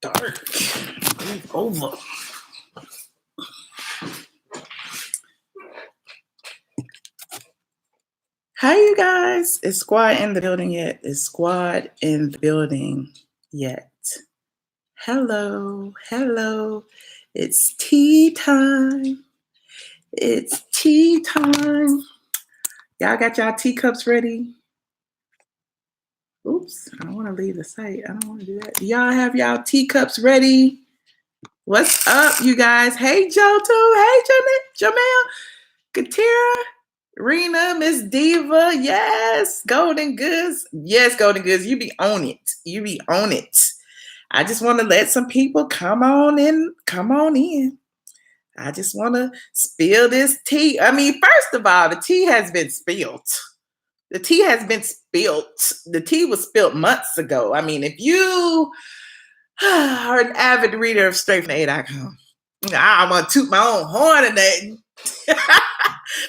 dark. Move over. Hi, you guys. Is Squad in the building yet? Is Squad in the building yet? Hello. It's tea time. It's tea time. Y'all got y'all teacups ready? Oops, I don't want to leave the site. I don't want to do that. Do y'all have y'all teacups ready? What's up, you guys? Hey, Joe, too. Hey, Jamel, Katira, Rena, Miss Diva. Yes, Golden Goods. Yes, Golden Goods. You be on it. I just want to let some people come on in. I just want to spill this tea. I mean, first of all, the tea has been spilled. The tea was spilled months ago. I mean, if you are an avid reader of straightfroma.com, I want to toot my own horn today.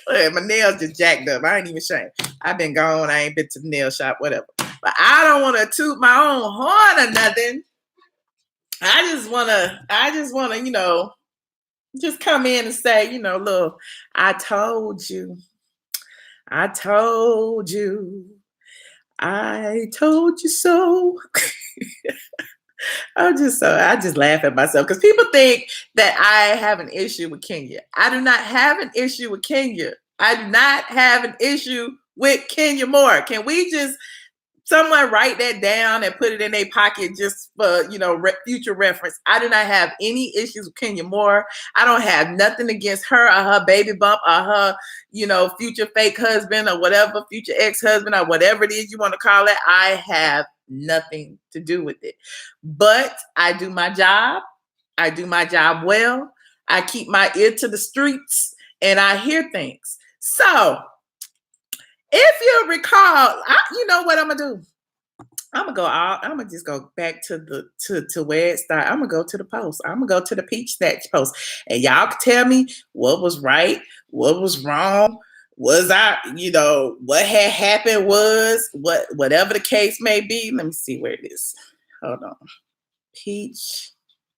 My nails just jacked up. I ain't even ashamed. I've been gone. I ain't been to the nail shop, whatever. But I don't want to toot my own horn or nothing. I just want to, just come in and say, look, I told you so. I just laugh at myself because people think that I have an issue with Kenya. I do not have an issue with Kenya. I do not have an issue with Kenya Moore. Can we just someone write that down and put it in their pocket just for, future reference? I do not have any issues with Kenya Moore. I don't have nothing against her or her baby bump or her, future fake husband or whatever, future ex-husband or whatever it is you want to call it. I have nothing to do with it. But I do my job. I do my job well. I keep my ear to the streets and I hear things. So if you recall, you know what I'm gonna do? I'm gonna just go back to where it started. I'm gonna go to the post. I'm gonna go to the Peach Snatch post, and y'all can tell me what was right, what was wrong. Was I, what had happened was whatever the case may be. Let me see where it is. Hold on. Peach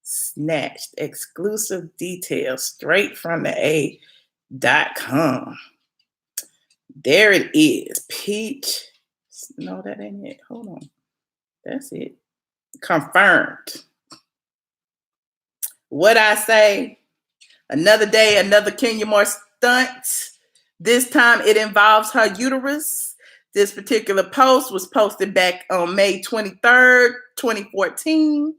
Snatched exclusive details straight from the A.com. There it is. Peach. No, that ain't it. Hold on. That's it. Confirmed. What I say? Another day, another Kenya Moore stunt. This time it involves her uterus. This particular post was posted back on May 23rd, 2014.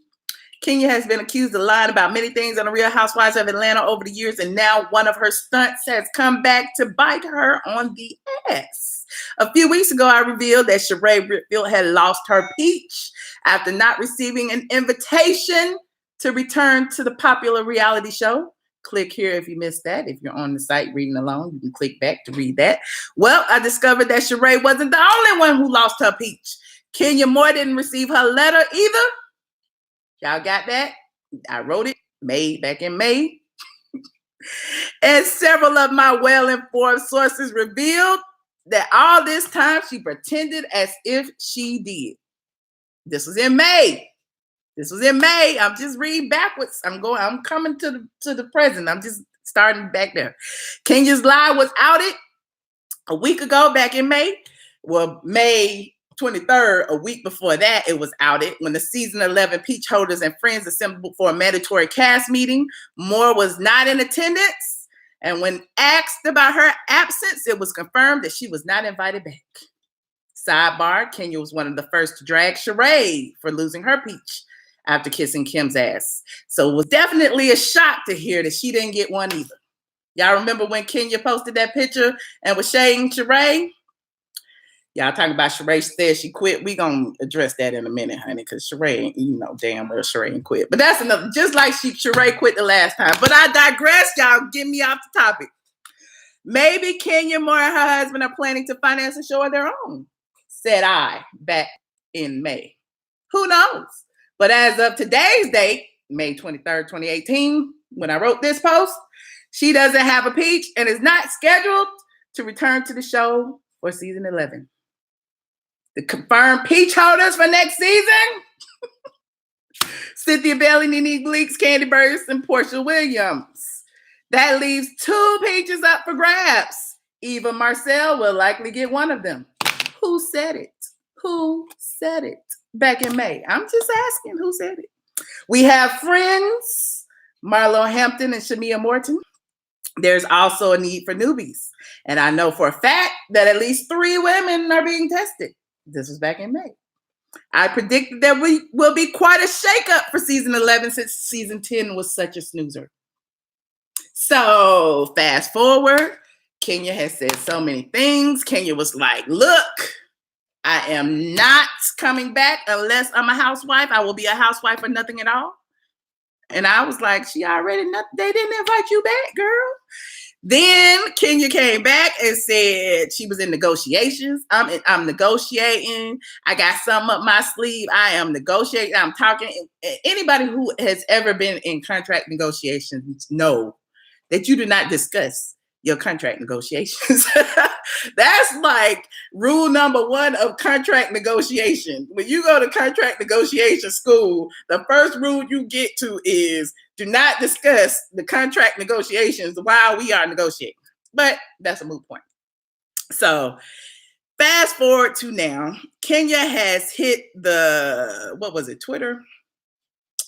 Kenya has been accused of lying about many things on the Real Housewives of Atlanta over the years, and now one of her stunts has come back to bite her on the ass. A few weeks ago, I revealed that Sheree Whitfield had lost her peach after not receiving an invitation to return to the popular reality show. Click here if you missed that. If you're on the site reading along, you can click back to read that. Well, I discovered that Sheree wasn't the only one who lost her peach. Kenya Moore didn't receive her letter either. Y'all got that? I wrote it back in May. And several of my well-informed sources revealed that all this time she pretended as if she did. This was in May. I'm just reading backwards. I'm coming to the present. I'm just starting back there. Kenya's lie was outed a week ago back in May. Well, May 23rd, a week before that, it was outed when the season 11 Peach holders and friends assembled for a mandatory cast meeting. Moore was not in attendance, and when asked about her absence, it was confirmed that she was not invited back. Sidebar, Kenya was one of the first to drag Sheree for losing her peach after kissing Kim's ass. So it was definitely a shock to hear that she didn't get one either. Y'all remember when Kenya posted that picture and was shading Sheree? Y'all talking about Sheree said she quit. We gonna address that in a minute, honey, because Sheree, damn well Sheree ain't quit. But that's another, just like Sheree quit the last time. But I digress, y'all get me off the topic. Maybe Kenya Moore and her husband are planning to finance a show of their own, said I back in May. Who knows? But as of today's date, May 23rd, 2018, when I wrote this post, she doesn't have a peach and is not scheduled to return to the show for season 11. The confirmed peach holders for next season: Cynthia Bailey, Nene Leakes, Candy Burst, and Portia Williams. That leaves 2 peaches up for grabs. Eva Marcel will likely get one of them. Who said it? Who said it back in May? I'm just asking who said it. We have friends, Marlo Hampton and Shamia Morton. There's also a need for newbies. And I know for a fact that at least 3 women are being tested. This was back in May. I predicted that we will be quite a shakeup for season 11 since season 10 was such a snoozer. So fast forward, Kenya has said so many things. Kenya was like, look, I am not coming back unless I'm a housewife. I will be a housewife for nothing at all. And I was like, they didn't invite you back, girl. Then Kenya came back and said she was in negotiations. I'm negotiating. I got something up my sleeve. I am negotiating. I'm talking. Anybody who has ever been in contract negotiations know that you do not discuss your contract negotiations. That's like rule number 1 of contract negotiation. When you go to contract negotiation school, the first rule you get to is do not discuss the contract negotiations while we are negotiating. But that's a moot point. So fast forward to now, Kenya has hit Twitter?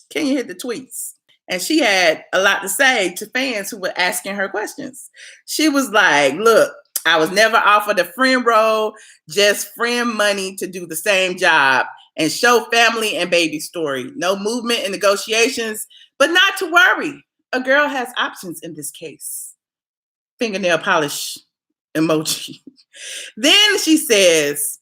Kenya hit the tweets. And she had a lot to say to fans who were asking her questions. She was like, look, I was never offered a friend role, just friend money to do the same job and show family and baby story. No movement in negotiations, but not to worry. A girl has options in this case. Fingernail polish emoji. Then she says,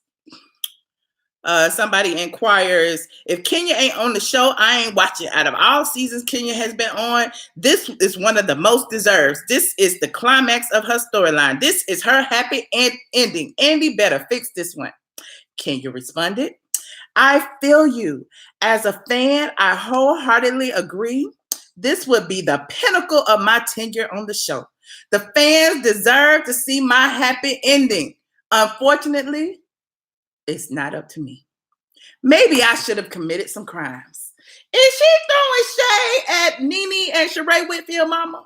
somebody inquires, if Kenya ain't on the show, I ain't watching. Out of all seasons Kenya has been on, this is one of the most deserved. This is the climax of her storyline. This is her happy ending. Andy better fix this one. Kenya responded, I feel you. As a fan, I wholeheartedly agree. This would be the pinnacle of my tenure on the show. The fans deserve to see my happy ending. Unfortunately, it's not up to me. Maybe I should have committed some crimes. Is she throwing shade at Nene and Sheree Whitfield Mama?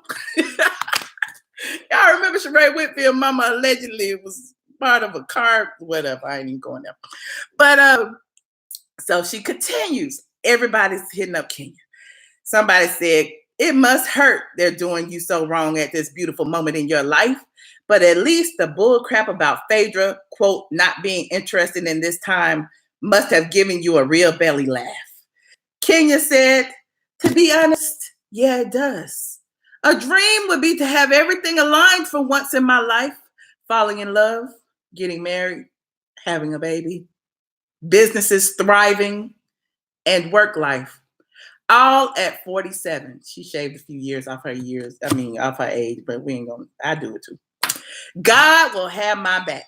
Y'all remember Sheree Whitfield Mama allegedly was part of a car, whatever. I ain't even going there. But so she continues. Everybody's hitting up Kenya. Somebody said, it must hurt they're doing you so wrong at this beautiful moment in your life. But at least the bull crap about Phaedra, quote, not being interested in this time must have given you a real belly laugh. Kenya said, to be honest, yeah, it does. A dream would be to have everything aligned for once in my life. Falling in love, getting married, having a baby, businesses thriving, and work life. All at 47. She shaved a few years off her age, but we ain't gonna, I do it too. God will have my back.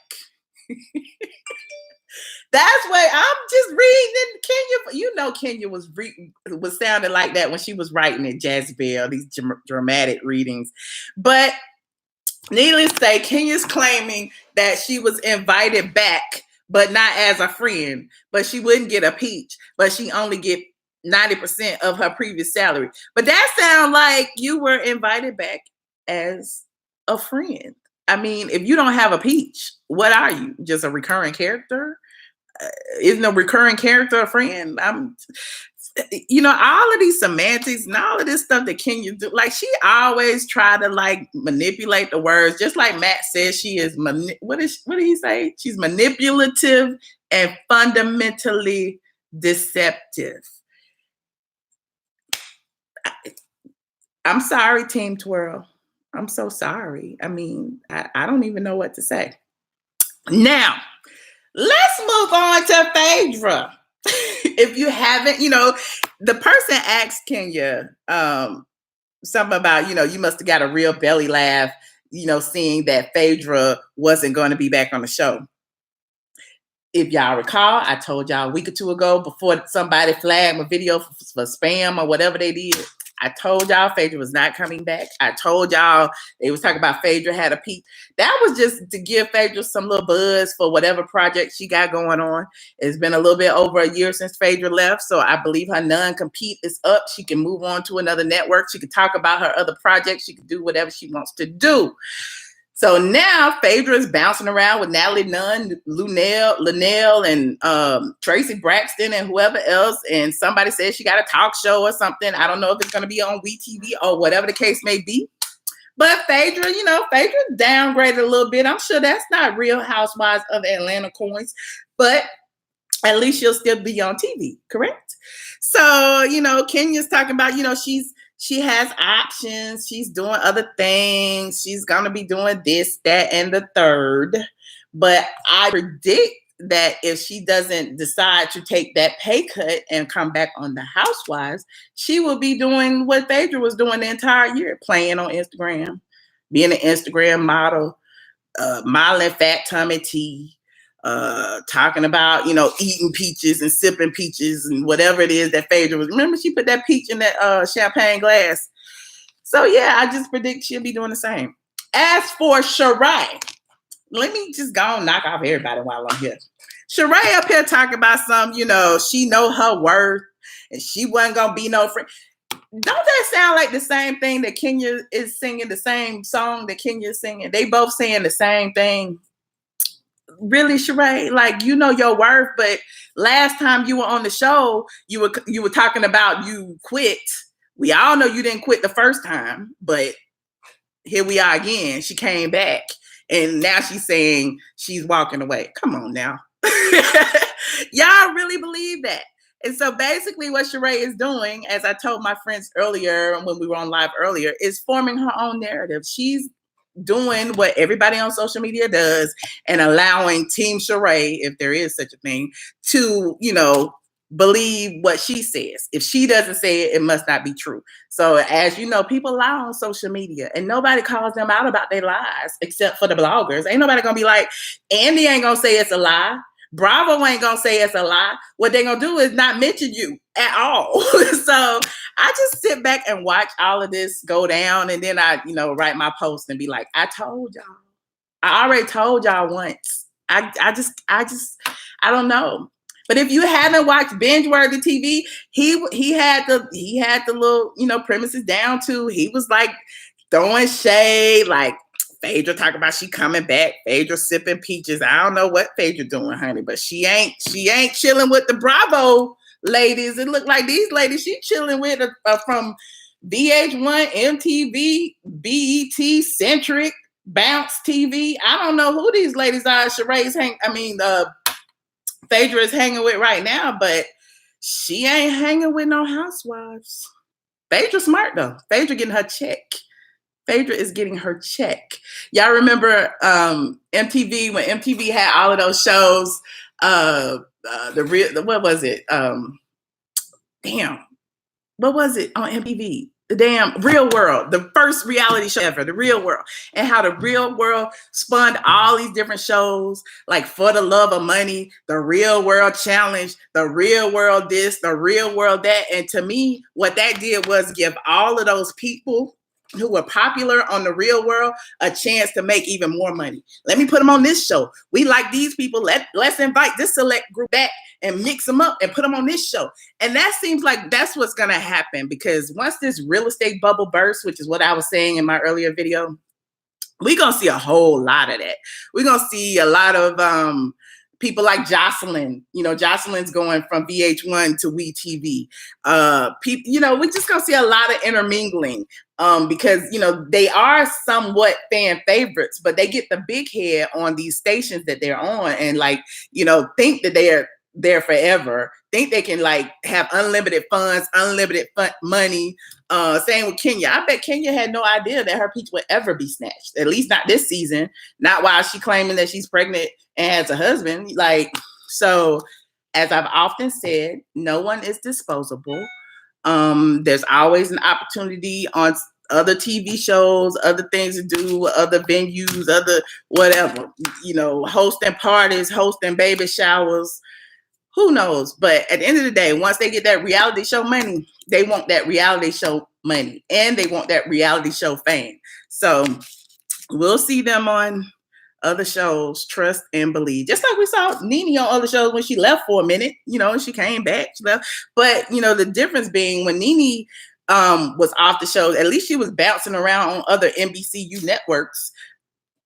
That's why I'm just reading Kenya. You know, Kenya was sounding like that when she was writing at Jezebel, these dramatic readings. But needless to say, Kenya's claiming that she was invited back, but not as a friend. But she wouldn't get a peach, but she only get 90% of her previous salary. But that sounds like you were invited back as a friend. I mean, if you don't have a peach, what are you? Just a recurring character? Isn't a recurring character a friend? All of these semantics and all of this stuff that Kenya do, like she always try to like manipulate the words, just like Matt says she is. What did he say? She's manipulative and fundamentally deceptive. I'm sorry, Team Twirl. I'm so sorry. I mean, I don't even know what to say. Now, let's move on to Phaedra. If you haven't, the person asked Kenya something about, you must have got a real belly laugh, seeing that Phaedra wasn't going to be back on the show. If y'all recall, I told y'all a week or two ago before somebody flagged my video for spam or whatever they did. I told y'all Phaedra was not coming back. I told y'all they was talking about Phaedra had a peak. That was just to give Phaedra some little buzz for whatever project she got going on. It's been a little bit over a year since Phaedra left, so I believe her non-compete is up. She can move on to another network. She can talk about her other projects. She can do whatever she wants to do. So now Phaedra is bouncing around with Natalie Nunn, Linnell, and Tracy Braxton and whoever else. And somebody says she got a talk show or something. I don't know if it's going to be on WeTV or whatever the case may be. But Phaedra, Phaedra downgraded a little bit. I'm sure that's not Real Housewives of Atlanta coins, but at least she'll still be on TV, correct? So, Kenya's talking about, she has options. She's doing other things. She's going to be doing this, that, and the third. But I predict that if she doesn't decide to take that pay cut and come back on the Housewives, she will be doing what Phaedra was doing the entire year, playing on Instagram, being an Instagram model, modeling fat tummy tea, talking about, eating peaches and sipping peaches and whatever it is that Phaedra was. Remember, she put that peach in that champagne glass. So, yeah, I just predict she'll be doing the same. As for Sheree, let me just go and knock off everybody while I'm here. Sheree up here talking about she know her worth and she wasn't going to be no friend. Don't that sound like the same thing that Kenya is singing, the same song that Kenya is singing? They both saying the same thing. Really, Sheree, like, your worth, but last time you were on the show, you were talking about you quit. We all know you didn't quit the first time, but here we are again. She came back, and now she's saying she's walking away. Come on now. Y'all really believe that? And so basically what Sheree is doing, as I told my friends earlier when we were on live earlier, is forming her own narrative. She's doing what everybody on social media does and allowing Team Sheree, if there is such a thing, to, believe what she says. If she doesn't say it, it must not be true. So as you know, people lie on social media and nobody calls them out about their lies except for the bloggers. Ain't nobody gonna be like, Andy ain't gonna say it's a lie. Bravo ain't gonna say it's a lie. What they gonna do is not mention you at all. So I just sit back and watch all of this go down, and then I, write my post and be like, I told y'all. I already told y'all once. I don't know. But if you haven't watched Binge Worthy TV, he had the little, premises down too. He was like throwing shade, like Phaedra talking about she coming back. Phaedra sipping peaches. I don't know what Phaedra doing, honey, but she ain't chilling with the Bravo ladies. It looked like these ladies she chilling with from VH1, MTV, BET, Centric, Bounce TV. I don't know who these ladies are. Phaedra is hanging with right now, but she ain't hanging with no housewives. Phaedra smart though. Phaedra getting her check. Phaedra is getting her check. Y'all remember MTV when MTV had all of those shows? What was it? What was it on MTV? The damn Real World, the first reality show ever, The Real World, and how The Real World spun all these different shows, like For the Love of Money, The Real World Challenge, The Real World this, The Real World that. And to me, what that did was give all of those people who were popular on The Real World a chance to make even more money. Let me put them on this show. We like these people. Let's invite this select group back and mix them up and put them on this show. And that seems like that's what's going to happen, because once this real estate bubble bursts, which is what I was saying in my earlier video, we're going to see a whole lot of that. We're going to see a lot of people like Jocelyn. Jocelyn's going from VH1 to WeTV. We're just going to see a lot of intermingling. Because, they are somewhat fan favorites, but they get the big head on these stations that they're on and think that they're there forever, think they can have unlimited funds, unlimited money. Same with Kenya. I bet Kenya had no idea that her peach would ever be snatched, at least not this season, not while she's claiming that she's pregnant and has a husband. So as I've often said, no one is disposable. There's always an opportunity on other TV shows, other things to do, other venues, other whatever, hosting parties, hosting baby showers, who knows? But at the end of the day, once they get that reality show money, they want that reality show money and they want that reality show fame. So we'll see them on other shows, trust and believe. Just like we saw Nene on other shows when she left for a minute, she came back, she left. But, the difference being when Nene was off the show, at least she was bouncing around on other NBCU networks.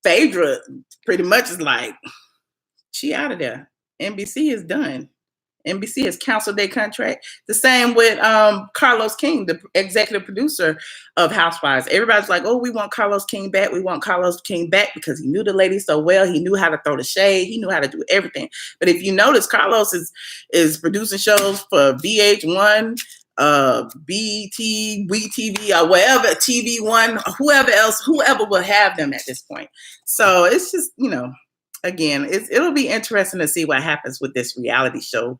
Phaedra pretty much is like, she out of there. NBC is done. NBC has canceled their contract. The same with Carlos King, the executive producer of Housewives. Everybody's like, oh, we want Carlos King back. We want Carlos King back because he knew the lady so well. He knew how to throw the shade. He knew how to do everything. But if you notice, Carlos is producing shows for VH1, BT, WeTV, or whatever, TV One, whoever will have them at this point. So it's just, again, it'll be interesting to see what happens with this reality show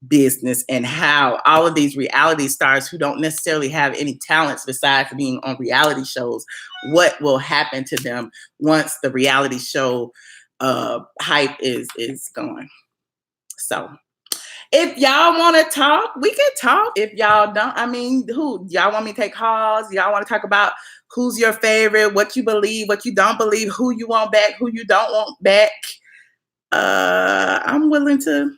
business and how all of these reality stars who don't necessarily have any talents besides being on reality shows, what will happen to them once the reality show hype is gone. So if y'all want to talk, we can talk. If y'all don't, y'all want me to take calls? Y'all want to talk about who's your favorite, what you believe, what you don't believe, who you want back, who you don't want back? I'm willing to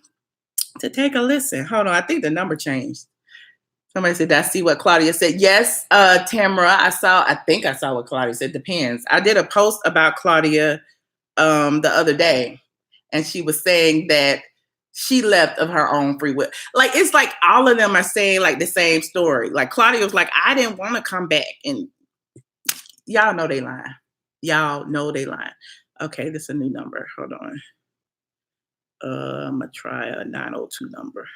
take a listen. Hold on, I think the number changed. Somebody said, I see what Claudia said. Yes, Tamara, I think I saw what Claudia said. Depends. I did a post about Claudia the other day, and she was saying that she left of her own free will. Like, it's like all of them are saying like the same story. Like Claudia was like, I didn't want to come back. And y'all know they lying. Y'all know they lying. Okay, this is a new number. Hold on. I'm going to try a 902 number.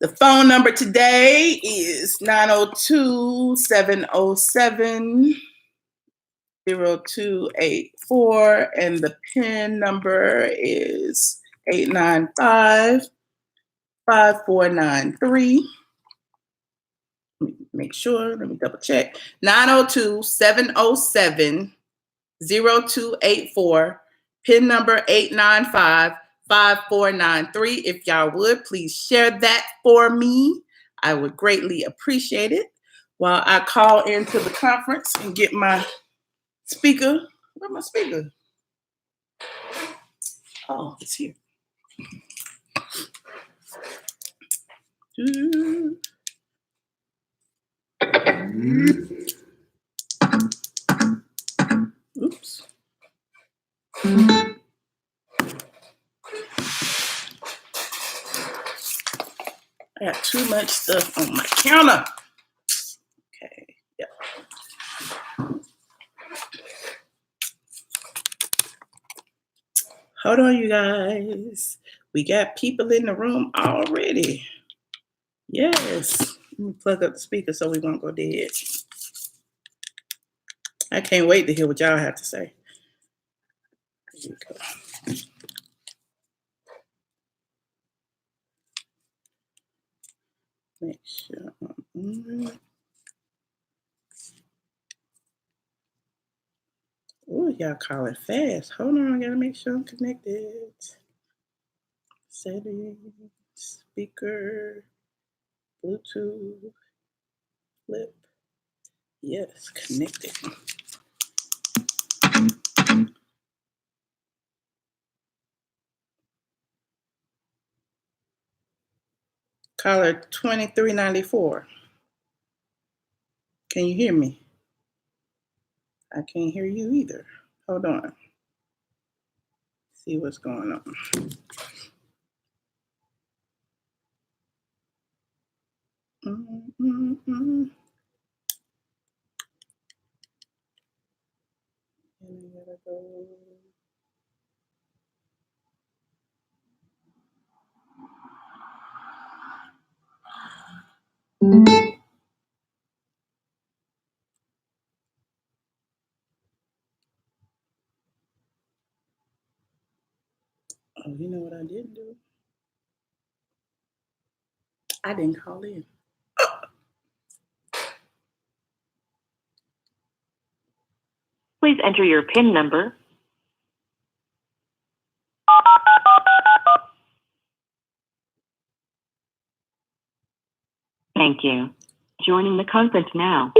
The phone number today is 902-707-0284. And the PIN number is 895-5493. Let me make sure. Let me double check. 902-707-0284. PIN number 895-5493. If y'all would, please share that for me. I would greatly appreciate it while I call into the conference and get my speaker. Where's my speaker? Oh, it's here. Oops. I got too much stuff on my counter. Okay, yeah. Hold on, you guys. We got people in the room already. Yes. Let me plug up the speaker so we won't go dead. I can't wait to hear what y'all have to say. Here we go. Make sure. Oh, y'all call it fast. Hold on, I gotta make sure I'm connected. Settings, speaker, Bluetooth, flip. Yes, connected. Caller 2394. Can you hear me? I can't hear you either. Hold on. See what's going on. And I gotta go. Oh, you know what I didn't do? I didn't call in. Please enter your PIN number. Thank you. Joining the conference now.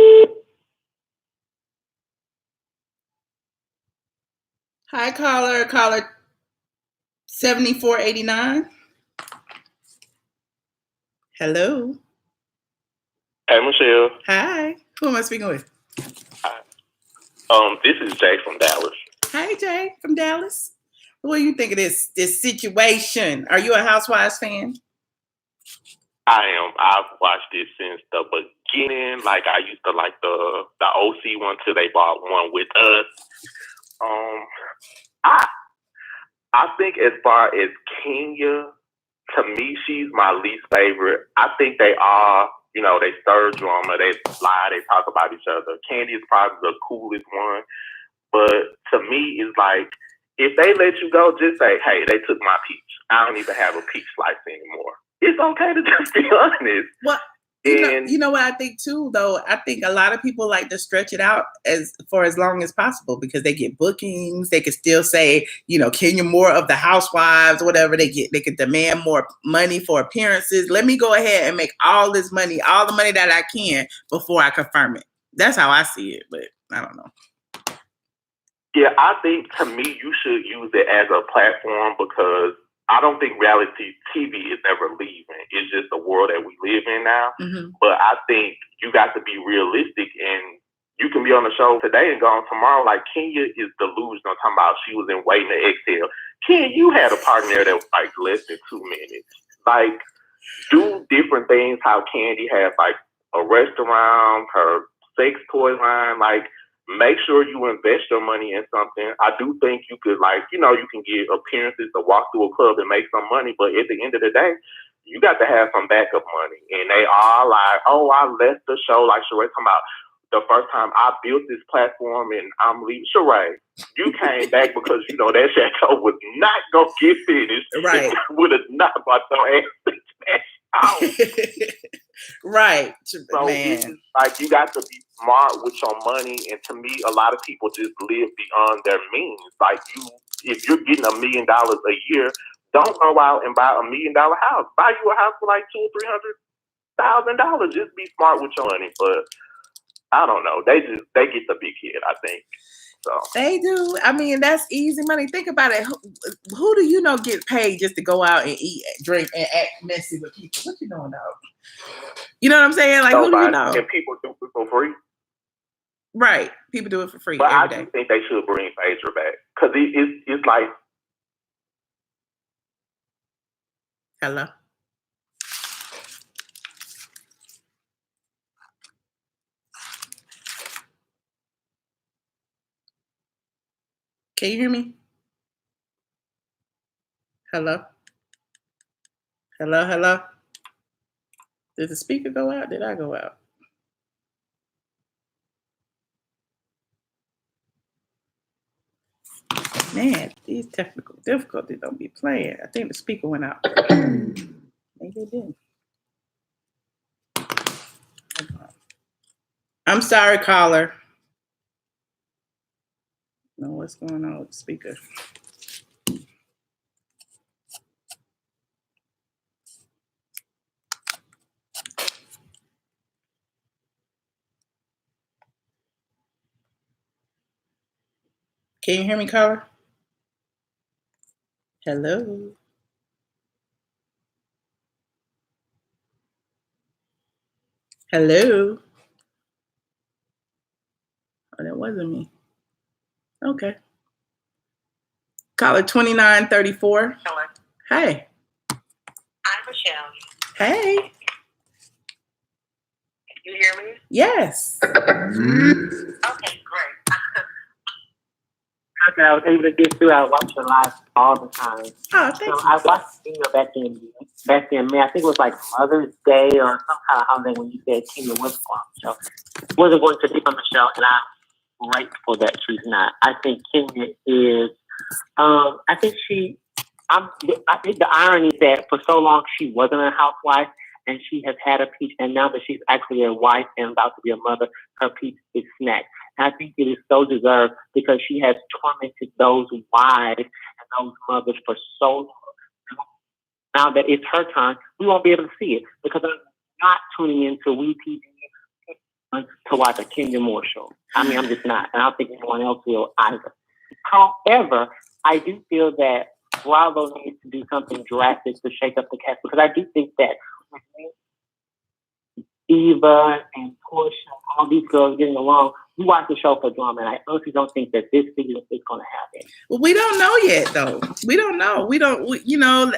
Hi, caller 7489. Hello. Hey, Michelle. Hi. Who am I speaking with? Hi. This is Jay from Dallas. Hi, Jay from Dallas. What do you think of this situation? Are you a Housewives fan? I am. I've watched it since the beginning. Like, I used to like the OC one till they bought one with us. I think as far as Kenya, to me, she's my least favorite. I think they are, they stir drama, they lie, they talk about each other. Candy is probably the coolest one. But to me, it's like, if they let you go, just say, hey, they took my peach. I don't even have a peach slice anymore. It's okay to just be honest. Well, you know what I think too, though? I think a lot of people like to stretch it out for as long as possible because they get bookings. They can still say, Kenya Moore of the Housewives, whatever they get. They can demand more money for appearances. Let me go ahead and make all this money, all the money that I can before I confirm it. That's how I see it, but I don't know. Yeah, I think to me, you should use it as a platform because I don't think reality TV is ever leaving. It's just the world that we live in now. Mm-hmm. But I think you got to be realistic, and you can be on the show today and gone tomorrow. Like, Kenya is delusional, talking about she was in Waiting to Exhale. Kenya, you had a partner that was like less than 2 minutes. Like, do different things. How Candy has like a restaurant, her sex toy line, like, make sure you invest your money in something. I do think you could, you can get appearances to walk through a club and make some money, but at the end of the day, you got to have some backup money. And they are like, oh, I left the show, like Sheree talking about the first time I built this platform and I'm leaving. Sheree, you came back because, that show was not going to get finished. Right. It would have not bought your ass out. Right. So man. it's like you got to be smart with your money, and to me, a lot of people just live beyond their means. Like, if you're getting $1 million a year, don't go out and buy $1 million house. Buy you a house for like $200,000-$300,000. Just be smart with your money. But I don't know. They get the big hit, I think. So they do. I mean, that's easy money. Think about it. Who do you know get paid just to go out and eat, drink, and act messy with people? What you doing, dog? You know what I'm saying? Like, nobody. Who do you know? And people do it for free. Right. People do it for free. But every I day. do think they should bring Phaedra back because it's like. Hello. Can you hear me? Hello? Hello, hello? Did the speaker go out? Did I go out? Man, these technical difficulties don't be playing. I think the speaker went out. Maybe it didn't. I'm sorry, caller. Know what's going on with the speaker. Can you hear me, caller? Hello? Hello? Oh, that wasn't me. Okay. Caller 2934. Hello. Hey. I'm Michelle. Hey. You hear me? Yes. Okay, great. Okay, I was able to get through. I watch your live all the time. Oh, thank you. I watched Kenya back in May. I think it was like Mother's Day or some kind of holiday when you said Kenya was on the show. Wasn't going to be on the show, and I'm grateful that she's not. I think Kenya is. I think the irony is that for so long she wasn't a housewife, and she has had a peach, and now that she's actually a wife and about to be a mother, her peach is snatched. And I think it is so deserved because she has tormented those wives and those mothers for so long. Now that it's her turn, we won't be able to see it because I not tuning into WeTV to watch a Kenya Moore show. I mean, I'm just not. And I don't think anyone else will either. However, I do feel that Bravo needs to do something drastic to shake up the cast, because I do think that Eva and Portia, all these girls getting along, we watch the show for drama, and I honestly don't think that this season is going to happen. Well, we don't know yet, though. We don't know.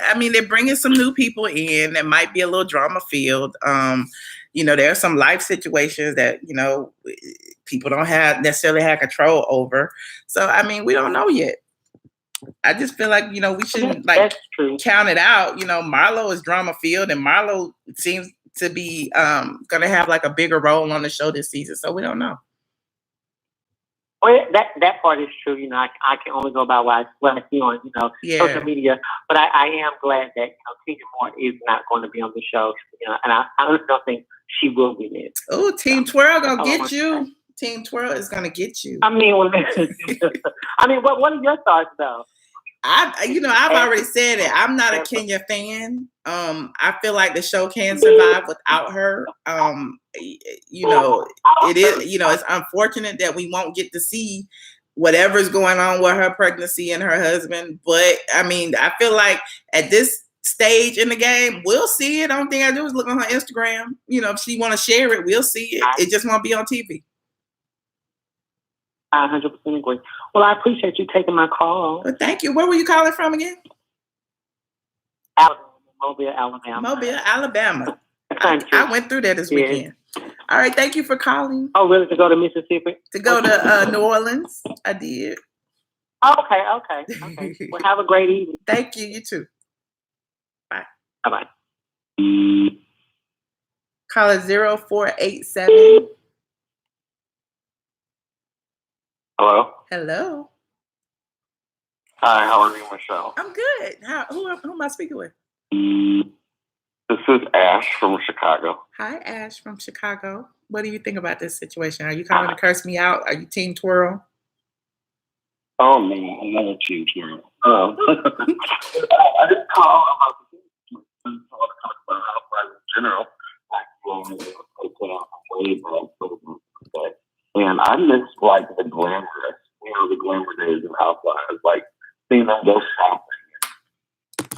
I mean, they're bringing some new people in that might be a little drama filled. There are some life situations that, people don't necessarily have control over. So, I mean, we don't know yet. I just feel like, we shouldn't count it out. Marlo is drama filled, and Marlo seems to be going to have like a bigger role on the show this season. So we don't know. Well, that part is true. I can only go by what I see on, social media. But I am glad that Kenya Moore is not going to be on the show. And I honestly don't think she will be missed. Oh, Team Twirl gonna get you. Team Twirl is gonna get you. I mean, what are your thoughts though? I've already said it. I'm not a Kenya fan. I feel like the show can survive without her. It is, it's unfortunate that we won't get to see whatever's going on with her pregnancy and her husband. But I mean, I feel like at this stage in the game, we'll see it. The only thing I do is look on her Instagram. If she want to share it, we'll see it. It just won't be on TV. I 100% agree. Well, I appreciate you taking my call. Well, thank you. Where were you calling from again? Mobile, Alabama. Mobile, Alabama. I went through there this weekend. All right, thank you for calling. Oh, really? To go to Mississippi? To go to New Orleans? I did. Okay. Well, have a great evening. Thank you. You too. Bye. Bye-bye. Call it 0487. Hello? Hello. Hi, how are you, Michelle? I'm good. Who am I speaking with? This is Ash from Chicago. Hi, Ash from Chicago. What do you think about this situation? Are you coming to curse me out? Are you Team Twirl? Oh, no, I'm not a Team Twirl. I didn't call about the Team Twirl. I was talking about Housewives in general. And I miss, like, the glamorous, the glamour days of Housewives, like, seeing them go shopping and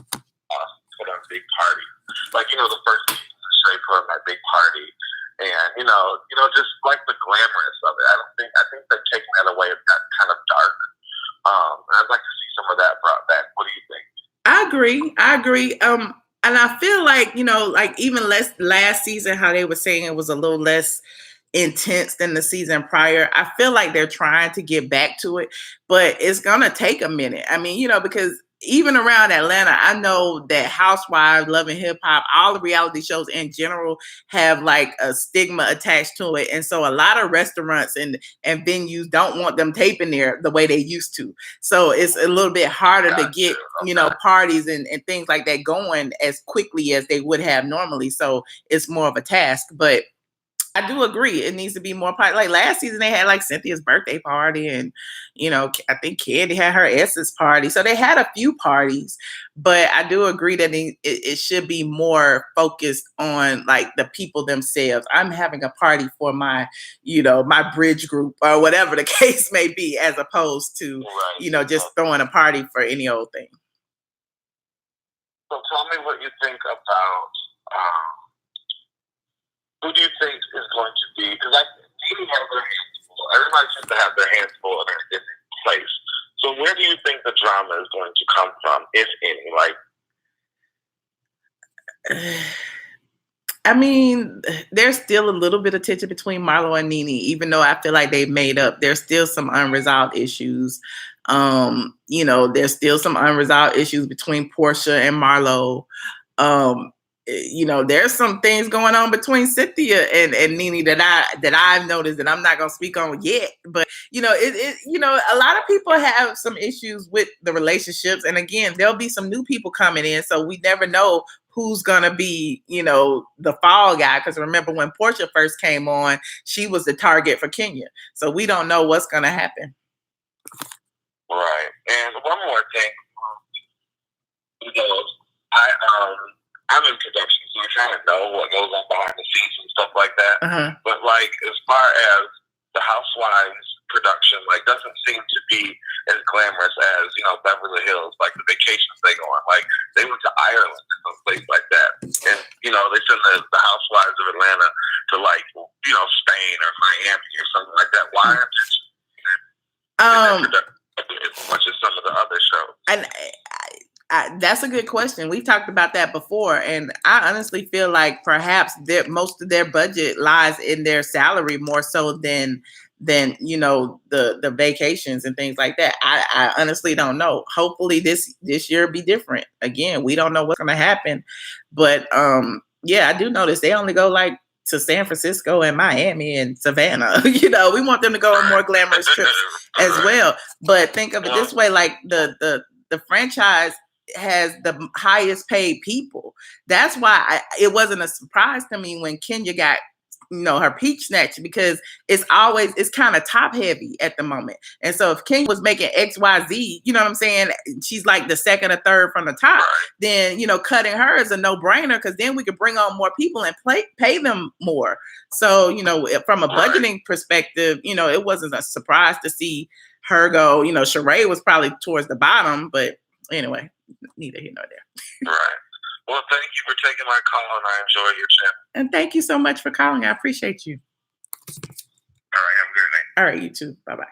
put on big parties. Like, the first season, Sheree put on that big party. And, just, like, the glamorous of it. I think they're taking that away. It got kind of dark. And I'd like to see some of that brought back. What do you think? I agree. And I feel like, like even last season, how they were saying it was a little less intense than the season prior. I feel like they're trying to get back to it, but it's gonna take a minute. I mean, because even around Atlanta, I know that Housewives, Love and Hip Hop, all the reality shows in general have like a stigma attached to it. And so a lot of restaurants and venues don't want them taping there the way they used to. So it's a little bit harder to get, parties and things like that going as quickly as they would have normally. So it's more of a task, but I do agree. It needs to be more part. Like last season, they had like Cynthia's birthday party, and I think Candy had her Essence party. So they had a few parties, but I do agree that it should be more focused on like the people themselves. I'm having a party for my, my bridge group or whatever the case may be, as opposed to just throwing a party for any old thing. So tell me what you think about. Who do you think is going to be? Because Nene has their hands full. Everybody seems to have their hands full in a different place. So where do you think the drama is going to come from, if any? I mean, there's still a little bit of tension between Marlo and Nene, even though I feel like they've made up. There's still some unresolved issues. There's still some unresolved issues between Portia and Marlo. There's some things going on between Cynthia and Nene that I've noticed that I'm not gonna speak on yet. But a lot of people have some issues with the relationships, and again, there'll be some new people coming in, so we never know who's gonna be, the fall guy. Because remember when Portia first came on, she was the target for Kenya, so we don't know what's gonna happen. Right, and one more thing, I'm in production, so we kind of know what goes on behind the scenes and stuff like that. Uh-huh. But like, as far as the Housewives production, like, doesn't seem to be as glamorous as, you know, Beverly Hills, like the vacations they go on. Like, they went to Ireland and some place like that. And, you know, they send the Housewives of Atlanta to, like, you know, Spain or Miami or something like that. Why aren't as much as some of the other shows? And that's a good question. We've talked about that before, and I honestly feel like perhaps most of their budget lies in their salary more so than you know the vacations and things like that. I honestly don't know. Hopefully this year will be different. Again, we don't know what's going to happen, but yeah, I do notice they only go like to San Francisco and Miami and Savannah. You know, we want them to go on more glamorous trips as well. But think of it this way: like the franchise has the highest paid people. That's why it wasn't a surprise to me when Kenya got, you know, her peach snatch, because it's kind of top heavy at the moment. And so if Kenya was making XYZ, you know what I'm saying, she's like the second or third from the top, then, you know, cutting her is a no-brainer, because then we could bring on more people and pay them more. So, you know, from a budgeting perspective, you know, it wasn't a surprise to see her go. You know, Sheree was probably towards the bottom, but anyway, neither here nor there. Right. Well, thank you for taking my call, and I enjoy your chat. And thank you so much for calling. I appreciate you. All right, have a good night. All right, you too. Bye-bye.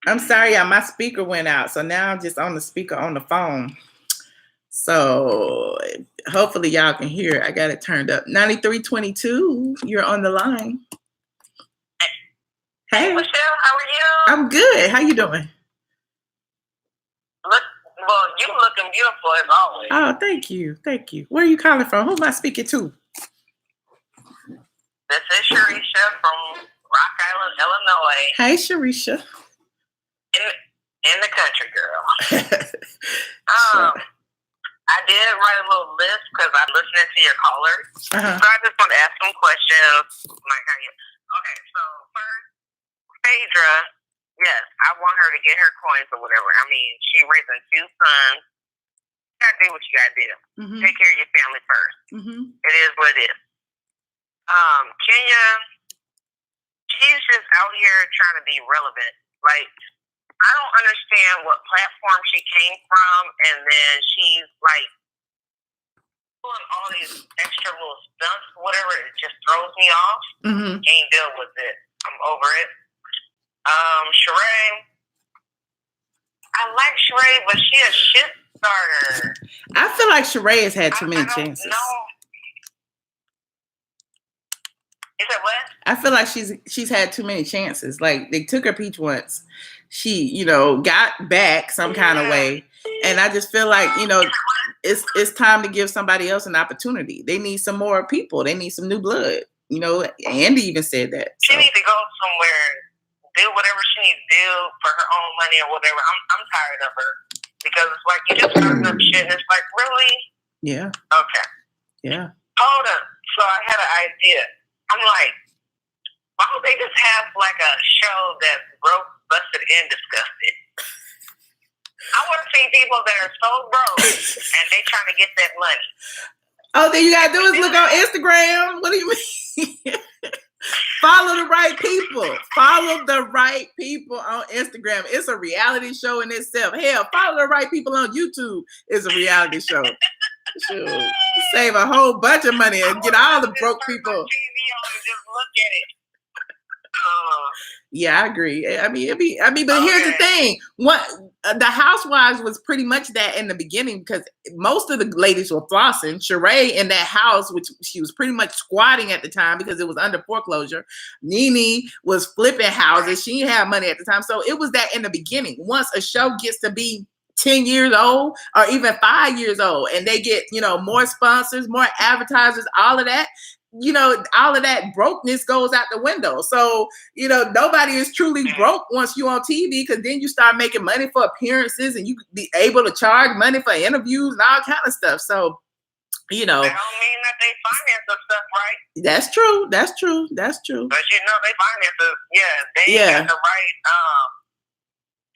I'm sorry, y'all, my speaker went out, so now I'm just on the speaker on the phone. So hopefully y'all can hear it. I got it turned up. 9322, you're on the line. Hey, Michelle, how are you? I'm good. How you doing? Well, you looking beautiful as always. Oh, thank you. Thank you. Where are you calling from? Who am I speaking to? This is Sharisha from Rock Island, Illinois. Hey, Sharisha. In the country, girl. I did write a little list because I'm listening to your callers. Uh-huh. So I just want to ask some questions. Okay, so first, Phaedra, yes, I want her to get her coins or whatever. I mean, she raising 2 sons. You gotta do what you gotta do. Mm-hmm. Take care of your family first. Mm-hmm. It is what it is. Kenya, she's just out here trying to be relevant. Like, I don't understand what platform she came from, and then she's like pulling all these extra little stunts, whatever. It just throws me off. Mm-hmm. Can't deal with it. I'm over it. Sheree, I like Sheree, but she a shit starter. I feel like Sheree has had too many chances. No. You said what? I feel like she's had too many chances. Like, they took her peach once. She, you know, got back some kind of way. And I just feel like, you know, it's time to give somebody else an opportunity. They need some more people. They need some new blood. You know, Andy even said that. So. She needs to go somewhere, do whatever she needs to do for her own money or whatever. I'm tired of her. Because it's like, you just starting up shit and it's like, really? Yeah. Okay. Yeah. Hold up. So I had an idea. I'm like, why don't they just have like a show that's broke, busted, and disgusted? I want to see people that are so broke and they trying to get that money. Oh, then you gotta do is look on Instagram. What do you mean? Follow the right people. Follow the right people on Instagram. It's a reality show in itself. Hell, follow the right people on YouTube. It's a reality show. Shoot. Save a whole bunch of money and get all the broke people. TV on and just look at it. Yeah, I agree. I mean, but here's the thing. The Housewives was pretty much that in the beginning, because most of the ladies were flossing. Sheree in that house, which she was pretty much squatting at the time because it was under foreclosure. Nene was flipping houses. She didn't have money at the time. So it was that in the beginning. Once a show gets to be 10 years old or even 5 years old and they get, you know, more sponsors, more advertisers, all of that, you know, all of that brokenness goes out the window. So, you know, nobody is truly broke once you're on TV, because then you start making money for appearances and you be able to charge money for interviews and all kind of stuff. So, you know, that don't mean that they finance the stuff right. That's true. That's true. That's true. But you know, they finances, they got the right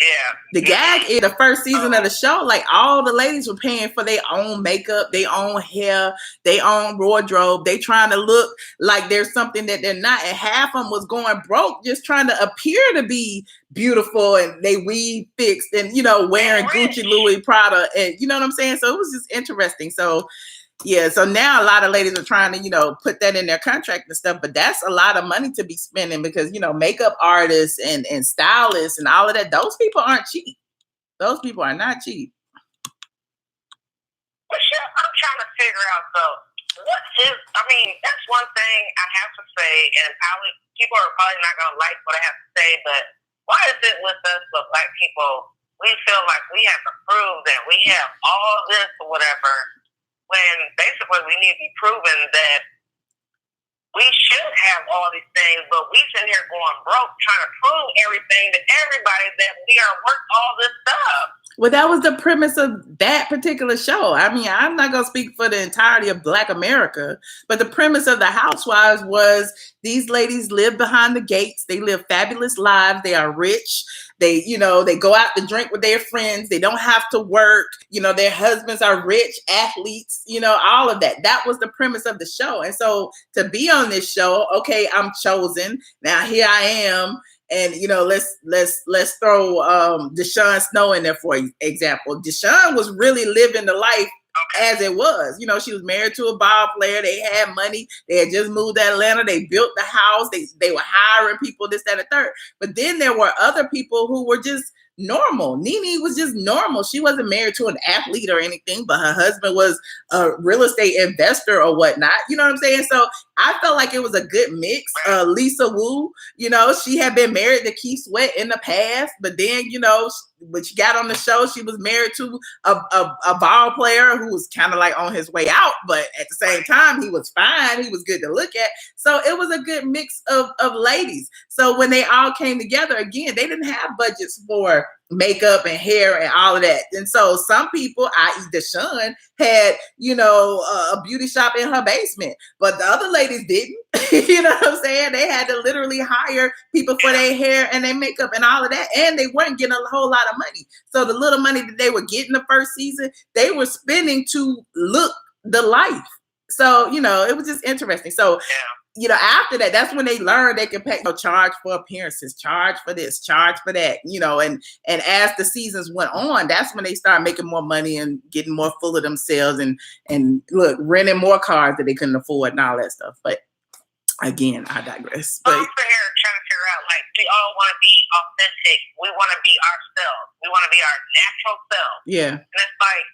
Yeah. The gag in the first season of the show, like all the ladies were paying for their own makeup, their own hair, their own wardrobe. They trying to look like there's something that they're not. And half of them was going broke just trying to appear to be beautiful, and they weave fixed and, you know, wearing Gucci, Louis, Prada. And you know what I'm saying? So it was just interesting. So yeah, so now a lot of ladies are trying to, you know, put that in their contract and stuff, but that's a lot of money to be spending because, you know, makeup artists and stylists and all of that, those people aren't cheap. Those people are not cheap. Michelle, I'm trying to figure out, though, that's one thing I have to say, and people are probably not going to like what I have to say, but why is it with us, with Black people, we feel like we have to prove that we have all this or whatever, when basically we need to be proven that we should have all these things, but we sit here going broke trying to prove everything to everybody that we are worth all this stuff. Well, that was the premise of that particular show. I mean, I'm not going to speak for the entirety of Black America, but the premise of the Housewives was these ladies live behind the gates. They live fabulous lives. They are rich. They, you know, they go out to drink with their friends. They don't have to work. You know, their husbands are rich athletes, you know, all of that. That was the premise of the show. And so to be on this show, okay, I'm chosen. Now here I am. And, you know, let's throw Deshaun Snow in there for example. Deshaun was really living the life as it was. You know, she was married to a ball player. They had money. They had just moved to Atlanta. They built the house. They were hiring people, this, that, and the third. But then there were other people who were just normal. Nene was just normal. She wasn't married to an athlete or anything, but her husband was a real estate investor or whatnot. You know what I'm saying? So I felt like it was a good mix. Lisa Wu, you know, she had been married to Keith Sweat in the past, but then, you know, when she got on the show, she was married to a ball player who was kind of like on his way out, but at the same time, he was fine. He was good to look at. So it was a good mix of ladies. So when they all came together, again, they didn't have budgets for makeup and hair and all of that. And so some people, i.e. Deshaun, had, you know, a beauty shop in her basement, but the other ladies didn't. You know what I'm saying? They had to literally hire people for their hair and their makeup and all of that. And they weren't getting a whole lot of money. So the little money that they were getting the first season, they were spending to look the life. So, you know, it was just interesting. So, you know, after that, that's when they learned they could pay, you know, charge for appearances, charge for this, charge for that, you know, and as the seasons went on, that's when they started making more money and getting more full of themselves and look, renting more cars that they couldn't afford and all that stuff. But again, I digress. But I'm here trying to figure out, like, we all want to be authentic. We want to be ourselves. We want to be our natural self. Yeah. And it's like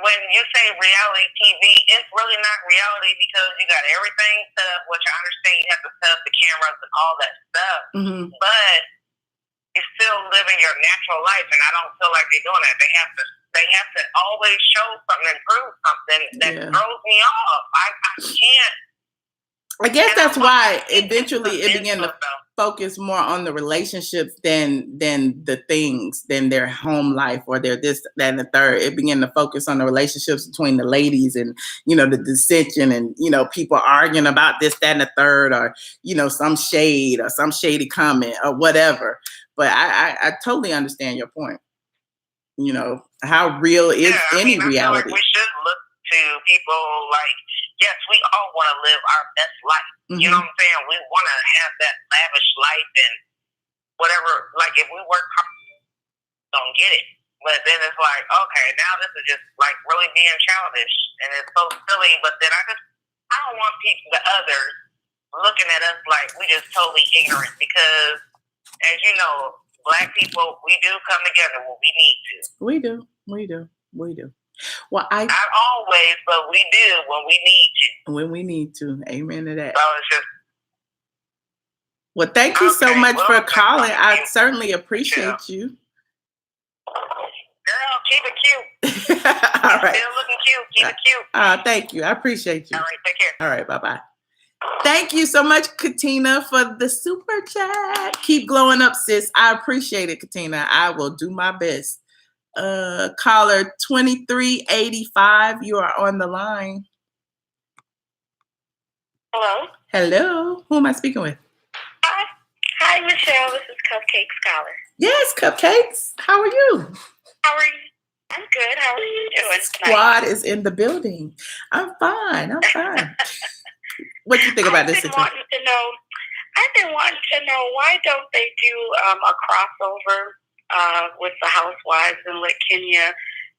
when you say reality TV, it's really not reality because you got everything set up, which I understand you have to set up the cameras and all that stuff. Mm-hmm. But you're still living your natural life, and I don't feel like they're doing that. They have to always show something and prove something that throws me off. I can't. I guess that's why eventually it began to focus more on the relationships than the things, than their home life or their this, that, and the third. It began to focus on the relationships between the ladies and, you know, the dissension and, you know, people arguing about this, that, and the third, or, you know, some shade or some shady comment or whatever. But I totally understand your point. You know, how real is any reality? I feel like we should look to people like, yes, we all want to live our best life. Mm-hmm. You know what I'm saying? We want to have that lavish life and whatever. Like, if we work hard, we don't get it. But then it's like, okay, now this is just like really being childish, and it's so silly. But then I don't want people, the others, looking at us like we just totally ignorant. Because, as you know, Black people, we do come together when we need to. We do. Well, not always, but we do when we need to. When we need to. Amen to that. So it's just. Well, thank you so much for calling. I certainly appreciate you. Girl, keep it cute. All right. Still looking cute. Keep it cute. Thank you. I appreciate you. All right. Take care. All right. Bye-bye. Thank you so much, Katina, for the super chat. Keep glowing up, sis. I appreciate it, Katina. I will do my best. Caller 2385, you are on the line. Hello. Who am I speaking with? Hi, Michelle. This is Cupcake Scholar. Yes, Cupcakes. How are you? How are you? I'm good. How are you doing tonight? Squad is in the building. I'm fine. What do you think about this situation? I've been wanting to know why don't they do a crossover with the Housewives and let Kenya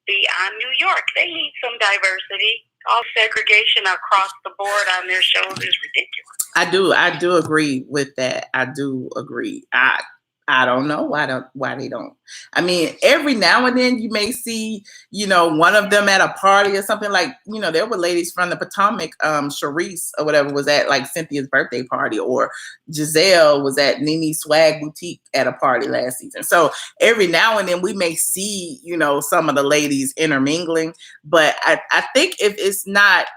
be on New York? They need some diversity. All segregation across the board on their shows is ridiculous. I do agree with that. I do agree. I don't know why they don't. I mean, every now and then you may see, one of them at a party or something, like, there were ladies from the Potomac, Sharice or whatever was at like Cynthia's birthday party, or Giselle was at Nene's Swag Boutique at a party last season. So every now and then we may see, some of the ladies intermingling, but I think if it's not,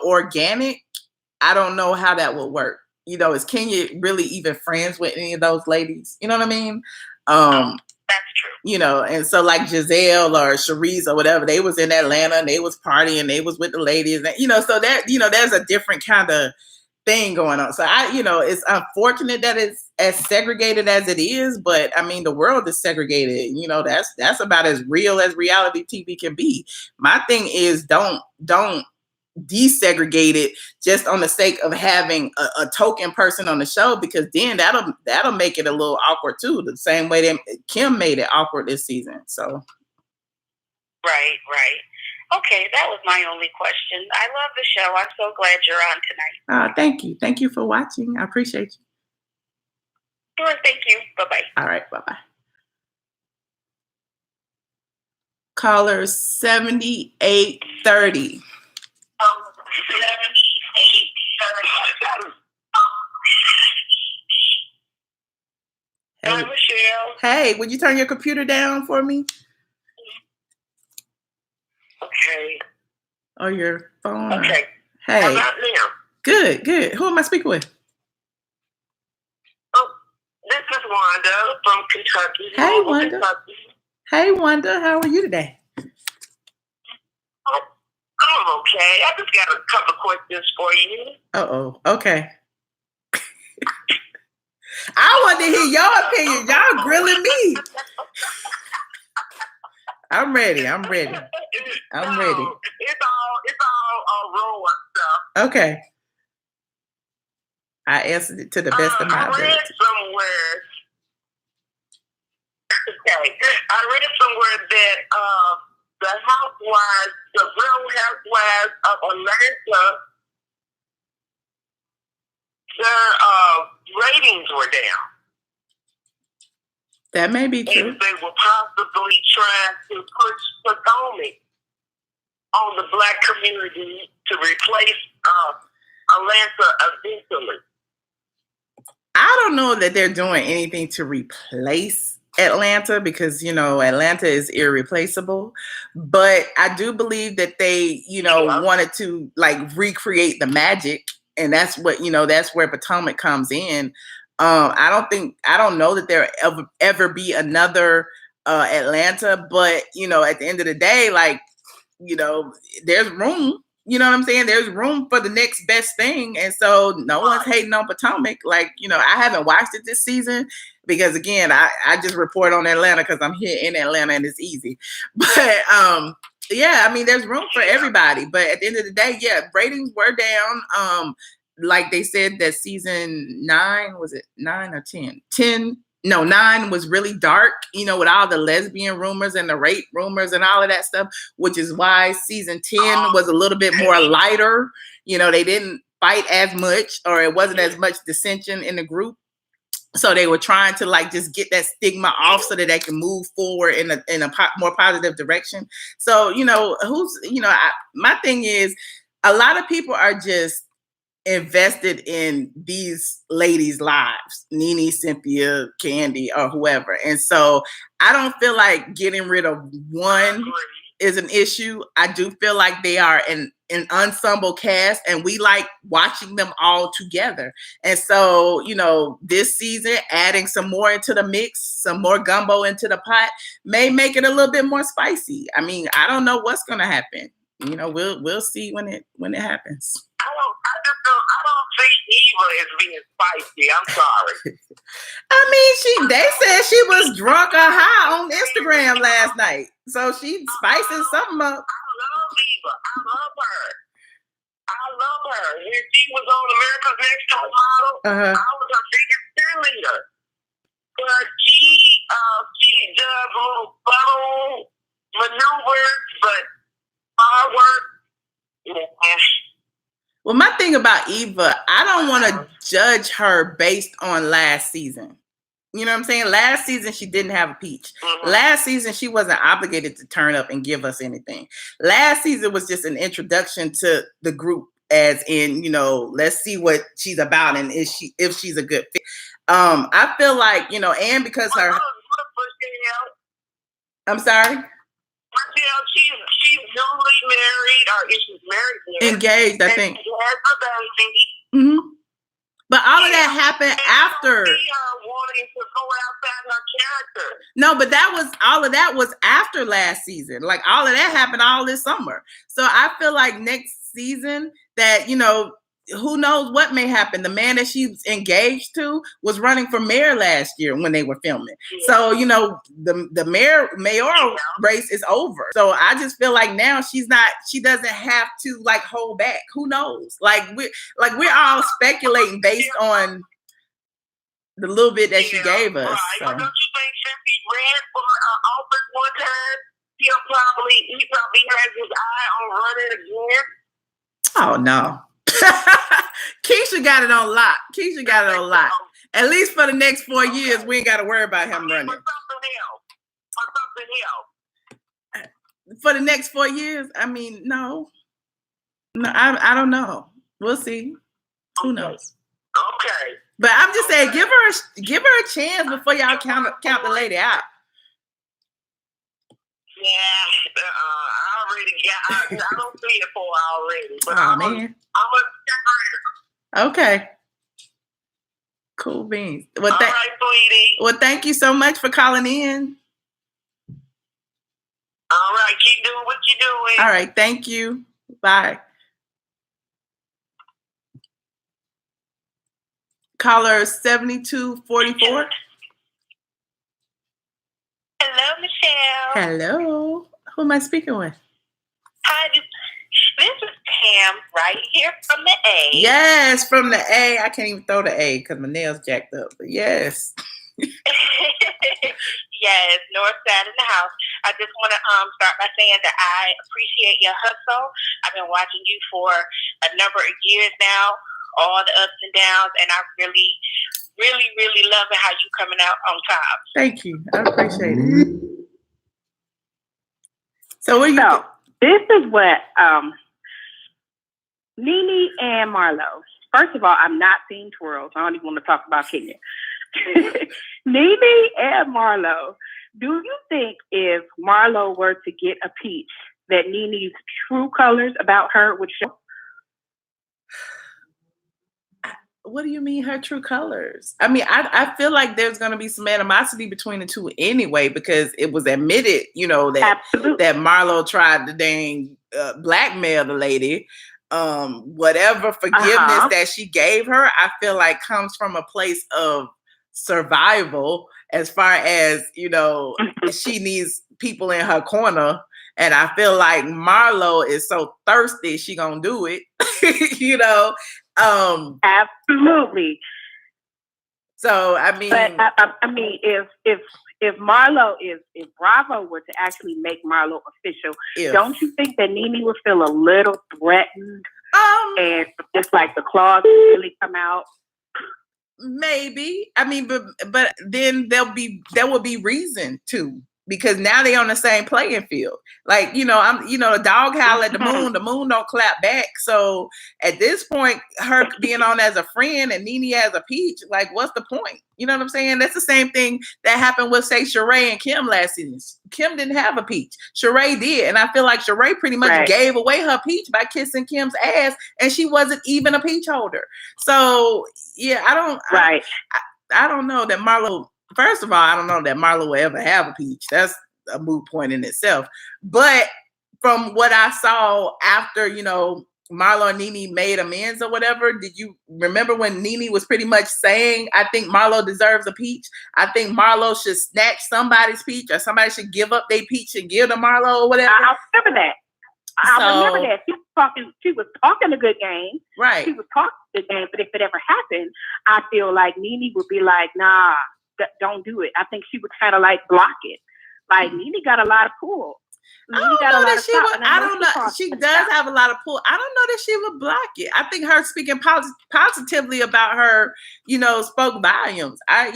organic, I don't know how that would work. Is Kenya really even friends with any of those ladies? You know what I mean? That's true. And so like Giselle or Sharice or whatever, they was in Atlanta and they was partying, they was with the ladies, and, so that, there's a different kind of thing going on. So it's unfortunate that it's as segregated as it is, but I mean, the world is segregated. That's about as real as reality TV can be. My thing is don't desegregate it just on the sake of having a token person on the show, because then that'll make it a little awkward too, the same way that Kim made it awkward this season. So right. Okay, that was my only question. I love the show. I'm so glad you're on tonight. Thank you for watching. I appreciate you. Sure, thank you. Bye-bye. All right, bye-bye. Caller 7830. Hi, Michelle. Hey, would you turn your computer down for me? Okay. Or your phone? Okay. Hey. How about now? Good. Who am I speaking with? Oh, this is Wanda from Kentucky. Hey, Wanda. Kentucky. Hey, Wanda. How are you today? I'm okay. I just got a couple questions for you. Uh-oh. Okay. I want to hear your opinion. Y'all grilling me. I'm ready. It's all RHOA stuff. Okay. I answered it to the best of my ability. I read somewhere that the Housewives, the Real Housewives of Atlanta, their ratings were down. That may be true. And they were possibly trying to push Potomac on the Black community to replace Atlanta eventually. I don't know that they're doing anything to replace Atlanta, because, Atlanta is irreplaceable. But I do believe that they, wanted to like recreate the magic. And that's what, that's where Potomac comes in. I don't know that there ever be another Atlanta, but, at the end of the day, like, there's room. You know what I'm saying? There's room for the next best thing. And so no one's hating on Potomac. Like, I haven't watched it this season because, again, I just report on Atlanta because I'm here in Atlanta and it's easy. But, yeah, I mean, there's room for everybody. But at the end of the day, yeah, ratings were down. Like they said that season 9, was it 9 or 10? 9 was really dark, with all the lesbian rumors and the rape rumors and all of that stuff, which is why season 10 was a little bit more lighter. They didn't fight as much, or it wasn't as much dissension in the group. So they were trying to like just get that stigma off so that they can move forward in a more positive direction. So, my thing is, a lot of people are just invested in these ladies' lives, Nene, Cynthia, Candy, or whoever. And so I don't feel like getting rid of one is an issue. I do feel like they are an ensemble cast, and we like watching them all together. And so, this season, adding some more into the mix, some more gumbo into the pot, may make it a little bit more spicy. I mean, I don't know what's going to happen. We'll see when it happens. I don't think Eva is being spicy. I'm sorry. I mean, they said she was drunk or high on Instagram last night. So she spicing something up. I love Eva. I love her. When she was on America's Next Top Model, I was her biggest cheerleader. But she does little subtle maneuvers, but hard work. Yeah. Well, my thing about Eva, I don't want to judge her based on last season. You know what I'm saying? Last season, she didn't have a peach. Mm-hmm. Last season, she wasn't obligated to turn up and give us anything. Last season was just an introduction to the group, as in, let's see what she's about and if she's a good fit. I feel like, and because her... I'm sorry? She's newly married, or is she married? Engaged, I think. She has a baby. Mm-hmm. But all of that happened after. Wanting to go outside her character. No, but all of that was after last season. Like all of that happened all this summer. So I feel like next season that, who knows what may happen. The man that she's engaged to was running for mayor last year when they were filming. Yeah. So, the mayoral race is over. So I just feel like now she doesn't have to like hold back. Who knows? We're all speculating based on the little bit that she gave us. Right. So. But don't you think since he ran for office one time, he probably has his eye on running again? Oh no. Keisha got it on lock. At least for the next 4 years, we ain't got to worry about him running. For something else. For the next 4 years, I mean, no, I don't know. We'll see. Who knows? Okay. But I'm just saying, give her a chance before y'all count the lady out. Yeah, I already got. I don't see it for already. But man. I'm okay. Cool beans. Well, all right, sweetie. Well, thank you so much for calling in. All right, keep doing what you're doing. All right, thank you. Bye. Caller 7244. Hello, Michelle. Hello. Who am I speaking with? Hi, this is Pam right here from the A. Yes, from the A. I can't even throw the A because my nails jacked up. But yes. Yes, north side of the house. I just want to start by saying that I appreciate your hustle. I've been watching you for a number of years now, all the ups and downs, and I really, really, really love it how you coming out on top. Thank you. I appreciate it. So what do you think? This is what Nene and Marlo. First of all, I'm not seeing twirls. I don't even want to talk about Kenya. Nene and Marlo, do you think if Marlo were to get a peach that Nene's true colors about her would show? What do you mean her true colors? I mean, I feel like there's going to be some animosity between the two anyway, because it was admitted, that Marlo tried to dang blackmail the lady. Whatever forgiveness that she gave her, I feel like comes from a place of survival, as far as, she needs people in her corner. And I feel like Marlo is so thirsty, she gonna do it, Absolutely. So I mean, but I mean, if Marlo, if Bravo were to actually make Marlo official, don't you think that Nene would feel a little threatened, and just like the claws really come out? Maybe. I mean, but then there will be reason to, because now they on the same playing field. Like, the dog howl at the moon don't clap back. So at this point, her being on as a friend and Nene as a peach, like, what's the point? You know what I'm saying? That's the same thing that happened with, say, Sheree and Kim last season. Kim didn't have a peach. Sheree did. And I feel like Sheree pretty much gave away her peach by kissing Kim's ass, and she wasn't even a peach holder. So, yeah, I don't know that Marlo, first of all, I don't know that Marlo will ever have a peach. That's a moot point in itself. But from what I saw after, Marlo and Nene made amends or whatever. Did you remember when Nene was pretty much saying, I think Marlo deserves a peach? I think Marlo should snatch somebody's peach, or somebody should give up their peach and give to Marlo or whatever? I remember that. I remember that. She was talking a good game. Right. She was talking a good game, but if it ever happened, I feel like Nene would be like, nah, don't do it. I think she would kind of like block it. Like, Nene got a lot of pull. I don't know that she would. I don't know. She does have a lot of pull. I don't know that she would block it. I think her speaking positively about her, spoke volumes. I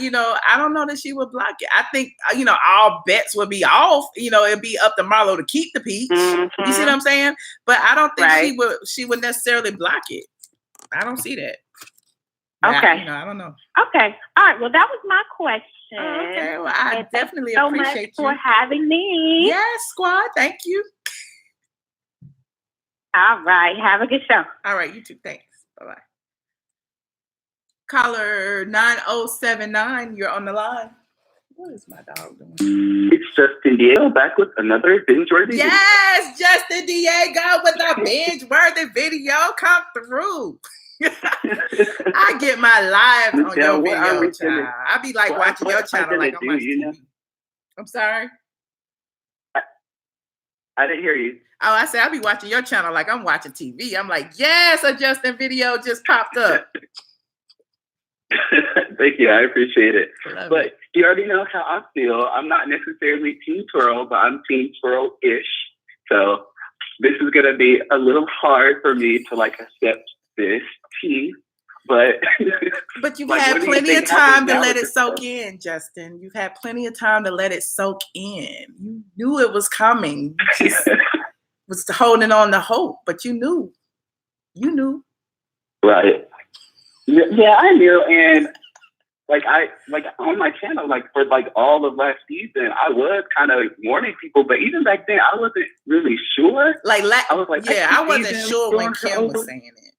don't know that she would block it. I think, all bets would be off. It'd be up to Marlo to keep the peach. Mm-hmm. You see what I'm saying? But I don't think she would necessarily block it. I don't see that. Okay. I don't know. Okay. All right. Well, that was my question. Okay. Well, I definitely so appreciate much for having me. Yes, squad. Thank you. All right. Have a good show. All right. You too. Thanks. Bye-bye. Caller 9079. You're on the line. What is my dog doing? It's Justin Diego back with another binge-worthy video. Yes, Justin Diego with a binge-worthy video. Come through. I get my live on your video, child. I be like watching your channel like I'm watching TV. I'm sorry? I didn't hear you. Oh, I said I be watching your channel like I'm watching TV. I'm like, yes, a Justin video just popped up. Thank you. I appreciate it. But you already know how I feel. I'm not necessarily Team Twirl, but I'm Team Twirl-ish. So this is going to be a little hard for me to accept this tea. But you've had plenty of time to let it soak in, Justin. You've had plenty of time to let it soak in. You knew it was coming. You just was holding on to hope, but you knew. You knew. Right. Yeah, I knew. And I on my channel, for all of last season, I was kind of warning people, but even back then I wasn't really sure. I was like, I wasn't sure when Kim was saying it.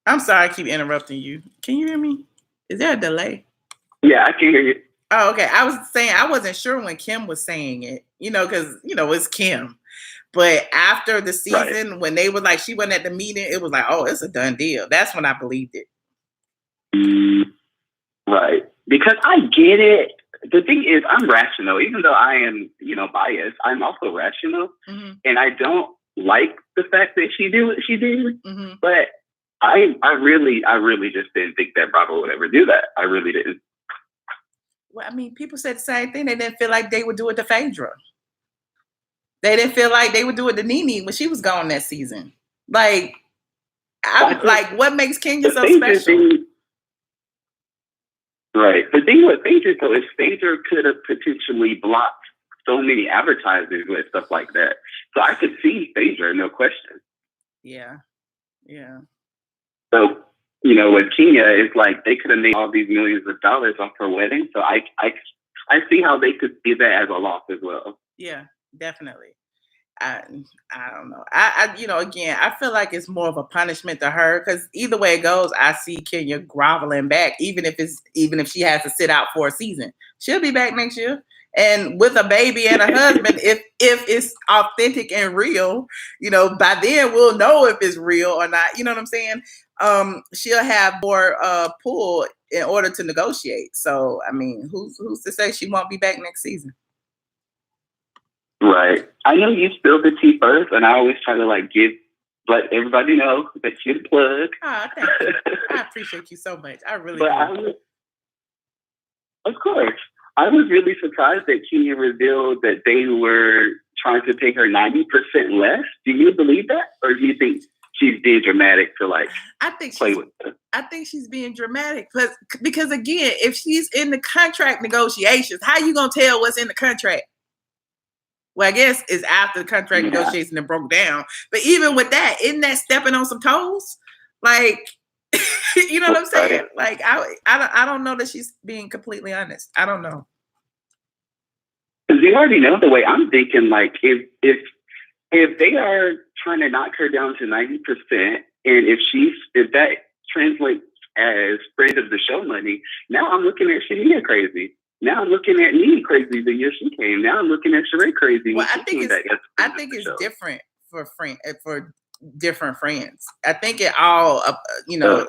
I'm sorry, I keep interrupting you. Can you hear me? Is there a delay? Yeah, I can hear you. Oh, okay. I was saying I wasn't sure when Kim was saying it, because, it's Kim. But after the season, when they were she wasn't at the meeting, it was like, oh, it's a done deal. That's when I believed it. Right. Because I get it. The thing is, I'm rational. Even though I am, biased, I'm also rational. Mm-hmm. And I don't like the fact that she did what she did. Mm-hmm. But I really just didn't think that Bravo would ever do that. I really didn't. Well, I mean, people said the same thing. They didn't feel like they would do it to Phaedra. They didn't feel like they would do it to Nene when she was gone that season. What makes Kenya so special? Right. The thing with Phaedra, though, is Phaedra could have potentially blocked so many advertisers with stuff like that. So I could see Phaedra, no question. Yeah. Yeah. So, with Kenya, it's they could have made all these millions of dollars off her wedding. So I see how they could see that as a loss as well. Yeah, definitely. I don't know. Again, I feel like it's more of a punishment to her because either way it goes, I see Kenya groveling back, even if she has to sit out for a season. She'll be back next year. And with a baby and a husband, if it's authentic and real, by then we'll know if it's real or not. You know what I'm saying? She'll have more pull in order to negotiate. So, I mean, who's to say she won't be back next season? Right. I know you spilled the tea first, and I always try to let everybody know that you're the plug. Thank you. I appreciate you so much. I really do. Of course. I was really surprised that Kenya revealed that they were trying to pay her 90% less. Do you believe that? Or do you think she's being dramatic to play with her? I think she's being dramatic because again, if she's in the contract negotiations, how you going to tell what's in the contract? Well, I guess it's after the contract negotiation that broke down. But even with that, isn't that stepping on some toes? You know what I'm saying? I don't know that she's being completely honest. I don't know. Because you already know the way I'm thinking. If they are trying to knock her down to 90%, and if that translates as friend of the show money, now I'm looking at Shania crazy. Now I'm looking at Nene crazy the year she came. Now I'm looking at Sheree crazy. Well, I think it's different for different friends. I think it all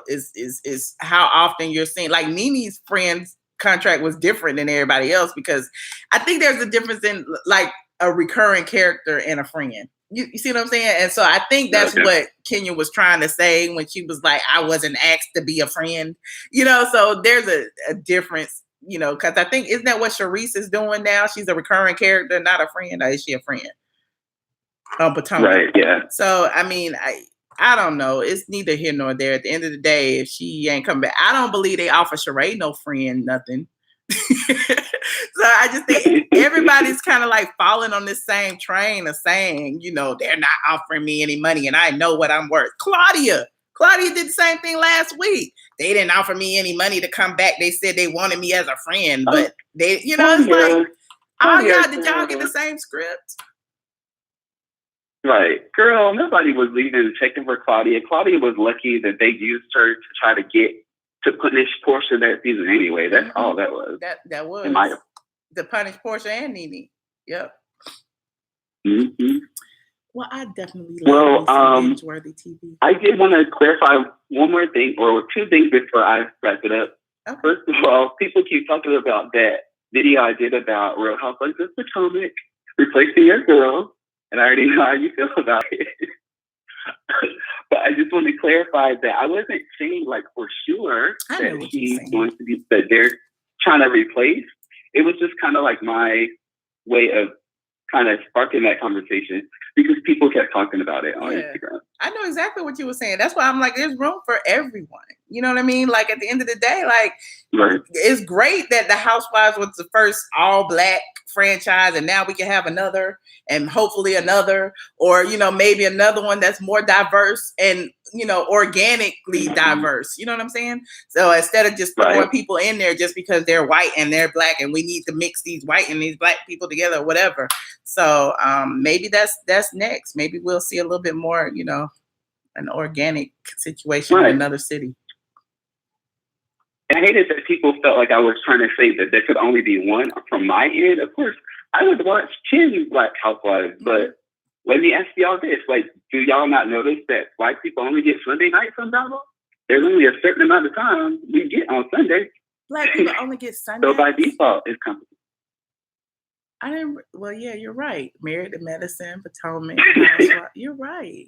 is how often you're seeing. Like Nene's friends contract was different than everybody else because I think there's a difference in like a recurring character and a friend. You see what I'm saying? And so I think that's what Kenya was trying to say when she was like, I wasn't asked to be a friend, so there's a difference, because I think, isn't that what Charisse is doing now? She's a recurring character, not a friend, or is she a friend? Potomac. Right, yeah. So, I mean, I don't know. It's neither here nor there. At the end of the day, if she ain't come back, I don't believe they offer Sheree no friend, nothing. So I just think everybody's kind of like falling on this same train of saying, they're not offering me any money and I know what I'm worth. Claudia did the same thing last week. They didn't offer me any money to come back. They said they wanted me as a friend, but they, it's like, did y'all get the same script? Right. Girl, nobody was leaving checking for Claudia. Claudia was lucky that they used her to try to get to punish Portia that season anyway. That's all that was. That was the punish Portia and Nene. Yep. Mm-hmm. Well, I definitely love binge-worthy TV. I did want to clarify one more thing, or two things before I wrap it up. Okay. First of all, people keep talking about that video I did about Real Housewives of Potomac replacing your girl, and I already know how you feel about it. But I just want to clarify that I wasn't saying like for sure that he's going to be, that they're trying to replace. It was just kind of like my way of kind of sparking that conversation because people kept talking about it on Instagram. I know exactly what you were saying. That's why I'm like, there's room for everyone. You know what I mean? Like at the end of the day, like it's great that the Housewives was the first all Black franchise, and now we can have another, and hopefully another, or maybe another one that's more diverse and organically diverse. You know what I'm saying? So instead of just throwing people in there just because they're white and they're Black, and we need to mix these white and these Black people together, or whatever. So maybe that's next. Maybe we'll see a little bit more, an organic situation in another city. I hated that people felt like I was trying to say that there could only be one from my end. Of course, I would watch 10 Black Housewives, but let me ask y'all this. Like, do y'all not notice that white people only get Sunday nights on Bravo? There's only a certain amount of time we get on Sunday. Black people only get Sunday. So by default, it's company. Well, yeah, you're right. Married to Medicine, Potomac. You're right.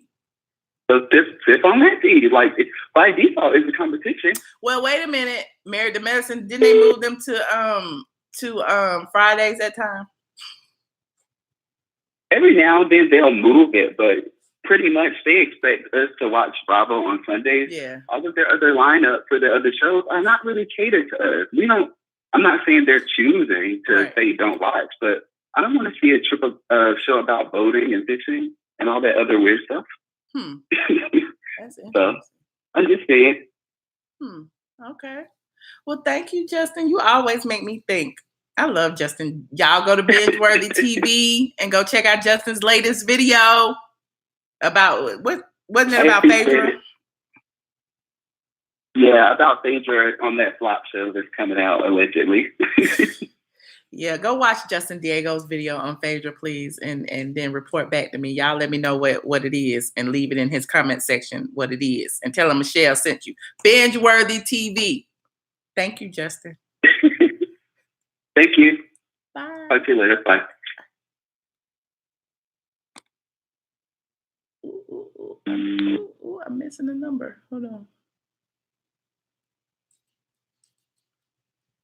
So if I'm happy, like by default, it's a competition. Well, wait a minute. Married to Medicine, didn't they move them to Fridays at time? Every now and then they'll move it, but pretty much they expect us to watch Bravo on Sundays. Yeah. All of their other lineup for the other shows are not really catered to us. We don't. I'm not saying they're choosing to say don't watch, but I don't want to see a show about boating and fishing and all that other weird stuff. That's interesting. So I'm just saying. Okay. Well, thank you, Justin. You always make me think. I love Justin. Y'all go to Binge-Worthy TV and go check out Justin's latest video about wasn't it about Phaedra? Yeah, about Phaedra on that flop show that's coming out allegedly. Yeah, go watch Justin Diego's video on Phaedra, please, and then report back to me. Y'all let me know what it is and leave it in his comment section what it is. And tell him Michelle sent you. Binge-Worthy TV. Thank you, Justin. Thank you. Bye. Talk to you later. Bye. Ooh, I'm missing a number. Hold on.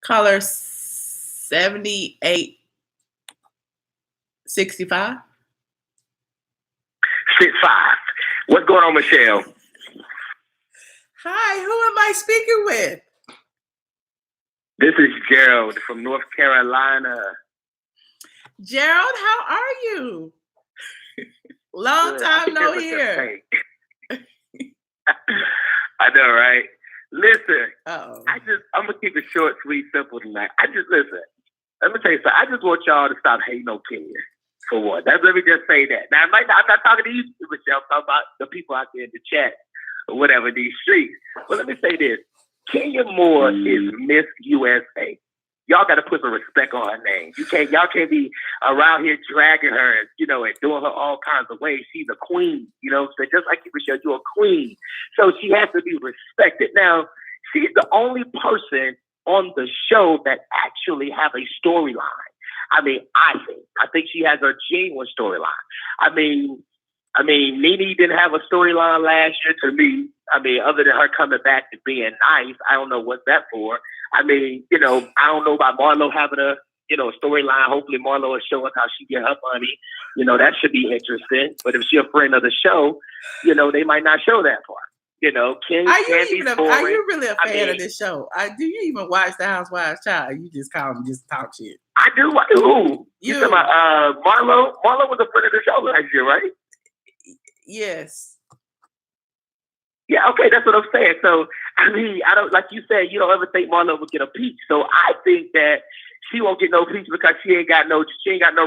Caller 7865. 65. What's going on, Michelle? Hi, who am I speaking with? This is Gerald from North Carolina. Gerald, how are you? Long time no hear. I know, right? Listen, I'm gonna keep it short, sweet, simple tonight. Listen. Let me tell you something. I just want y'all to stop hating on Kenya. For what? Let me just say that. Now, I'm not talking to you, Michelle. I'm talking about the people out there in the chat or whatever, these streets. But let me say this. Kenya Moore is Miss USA. y'all got to put some respect on her name. Y'all can't be around here dragging her, and doing her all kinds of ways. She's a queen, so just like you, Michelle, you're a queen. So she has to be respected. Now, she's the only person on the show that actually have a storyline. I think she has a genuine storyline. I mean, Nene didn't have a storyline last year to me. Other than her coming back and being nice, I don't know what's that for. I don't know about Marlo having a storyline. Hopefully Marlo will show us how she get her money. That should be interesting. But if she's a friend of the show, they might not show that part. Are you really a fan of this show? Do you even watch The Housewives, child? You just call them just talk shit. I do. Who? You talking about Marlo? Marlo was a friend of the show last year, right? Yes. Yeah, okay, that's what I'm saying. So, I don't, like you said, you don't ever think Marlo would get a peach. So I think that she won't get no peach because she ain't got no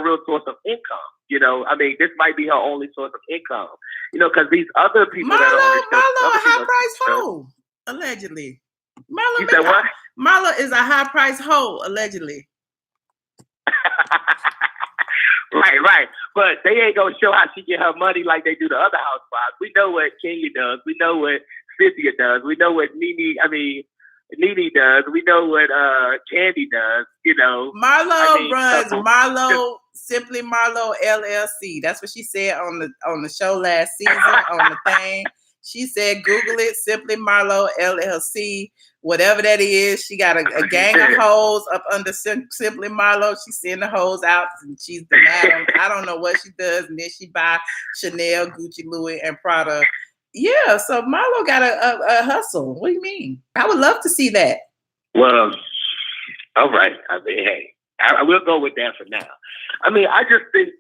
real source of income. This might be her only source of income. Because these other people Marlo a high price hoe, show. Allegedly. You said what? Marlo is a high price hoe, allegedly. Right. But they ain't gonna show how she get her money like they do the other housewives. We know what Kenya does. We know what Cynthia does. We know what Nene does. We know what Candy does. Marlo runs Simply Marlo LLC. That's what she said on the show last season on the thing. She said, Google it, Simply Marlo LLC. Whatever that is, she got a gang of hoes up under Simply Marlo. She send the hoes out, and she's the madam. I don't know what she does, and then she buy Chanel, Gucci, Louis, and Prada. Yeah, so Marlo got a hustle. What do you mean? I would love to see that. Well, all right. Hey, I will go with that for now. I just think,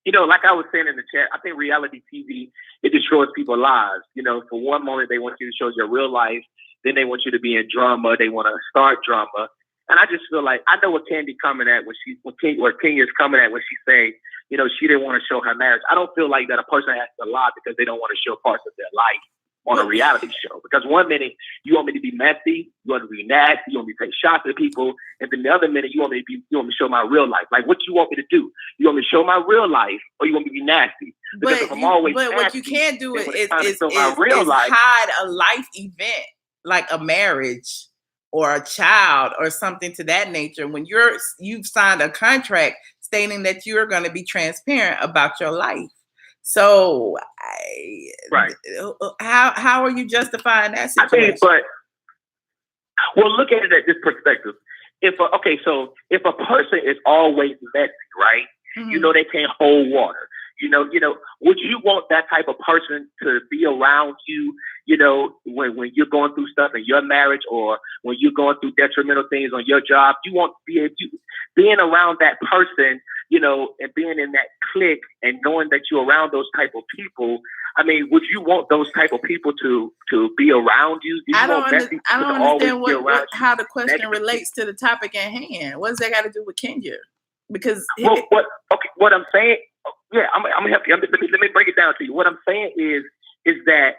like I was saying in the chat, I think reality TV, it destroys people's lives. For one moment, they want you to show your real life. Then they want you to be in drama. They want to start drama. And I just feel like, I know what Candy coming at what Kenya's coming at when she say, she didn't want to show her marriage. I don't feel like that a person has to lie because they don't want to show parts of their life on a reality show. Because one minute you want me to be messy, you want to be nasty, you want me to take shots at people, and then the other minute you want me to show my real life. Like, what you want me to do? You want me to show my real life, or you want me to be nasty? Because if I'm always nasty, what you can't do is life, hide a life event like a marriage or a child or something to that nature when you've signed a contract stating that you're going to be transparent about your life. So, how are you justifying that situation? Look at it at this perspective. If a person is always messy, right? Mm-hmm. They can't hold water. Would you want that type of person to be around you? When you're going through stuff in your marriage or when you're going through detrimental things on your job, you want to be being around that person, and being in that clique and knowing that you're around those type of people. Would you want those type of people to be around you? I don't understand how the question relates to the topic at hand. What does that got to do with Kenya? Because what I'm saying, I'm gonna help you. Let me break it down to you. What I'm saying is that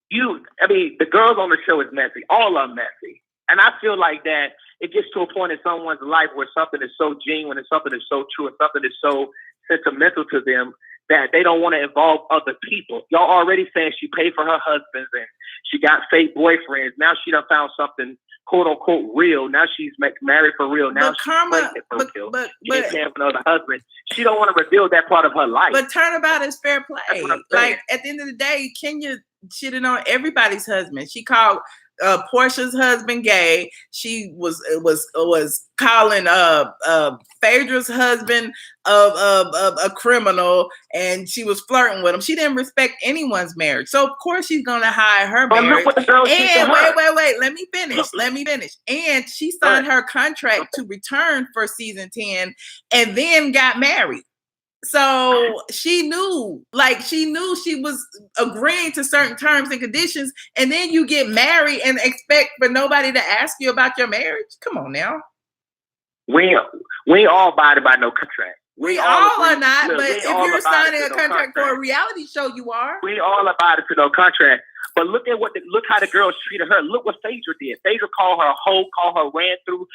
the girls on the show is messy. All of them messy. And I feel like that it gets to a point in someone's life where something is so genuine and something is so true and something is so sentimental to them that they don't want to involve other people. Y'all already saying she paid for her husbands and she got fake boyfriends. Now she done found something quote unquote real. Now she's married for real. Now she's pregnant for real. She ain't have another husband. She don't want to reveal that part of her life. But turnabout is fair play. Like at the end of the day, Kenya shitting on everybody's husband. She called Portia's husband gay. She was calling Phaedra's husband a criminal, and she was flirting with him. She didn't respect anyone's marriage, so of course she's gonna hide her marriage. And wait, let me finish. And she signed her contract to return for season 10, and then got married. So she knew she was agreeing to certain terms and conditions, and then you get married and expect for nobody to ask you about your marriage. Come on now. We ain't all abided by no contract. We all are not, but if you're signing a contract for a reality show, you are. We all abided to no contract. But look how the girls treated her. Look what Phaedra did. Phaedra called her a hoe, ran through.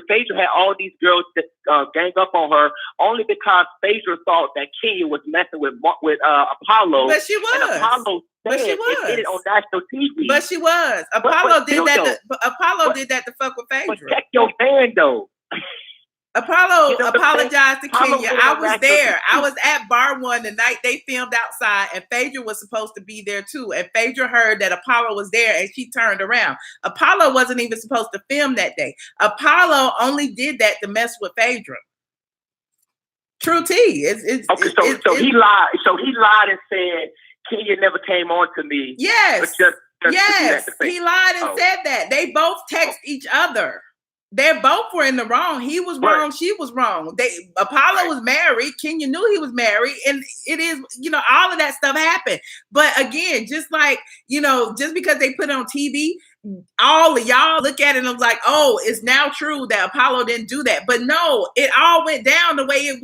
Phaedra had all these girls that gang up on her only because Phaedra thought that Kenya was messing with Apollo. But she was. And Apollo But she said was. it did it on national TV. But she was. Apollo did that. Apollo did that to fuck with Phaedra. But check your fan though. Apollo apologized to Apollo Kenya. went I on was national there. TV. I was at Bar One the night they filmed outside, and Phaedra was supposed to be there too. And Phaedra heard that Apollo was there, and she turned around. Apollo wasn't even supposed to film that day. Apollo only did that to mess with Phaedra. True T. So he lied. So he lied and said Kenya never came on to me. Yes. Yes. He lied and Oh. said that. They both text each other. They both were in the wrong. He was wrong. She was wrong. Apollo was married. Kenya knew he was married. And it is, all of that stuff happened. But again, just like, just because they put it on TV, all of y'all look at it and was like, oh, it's now true that Apollo didn't do that. But no, it all went down the way it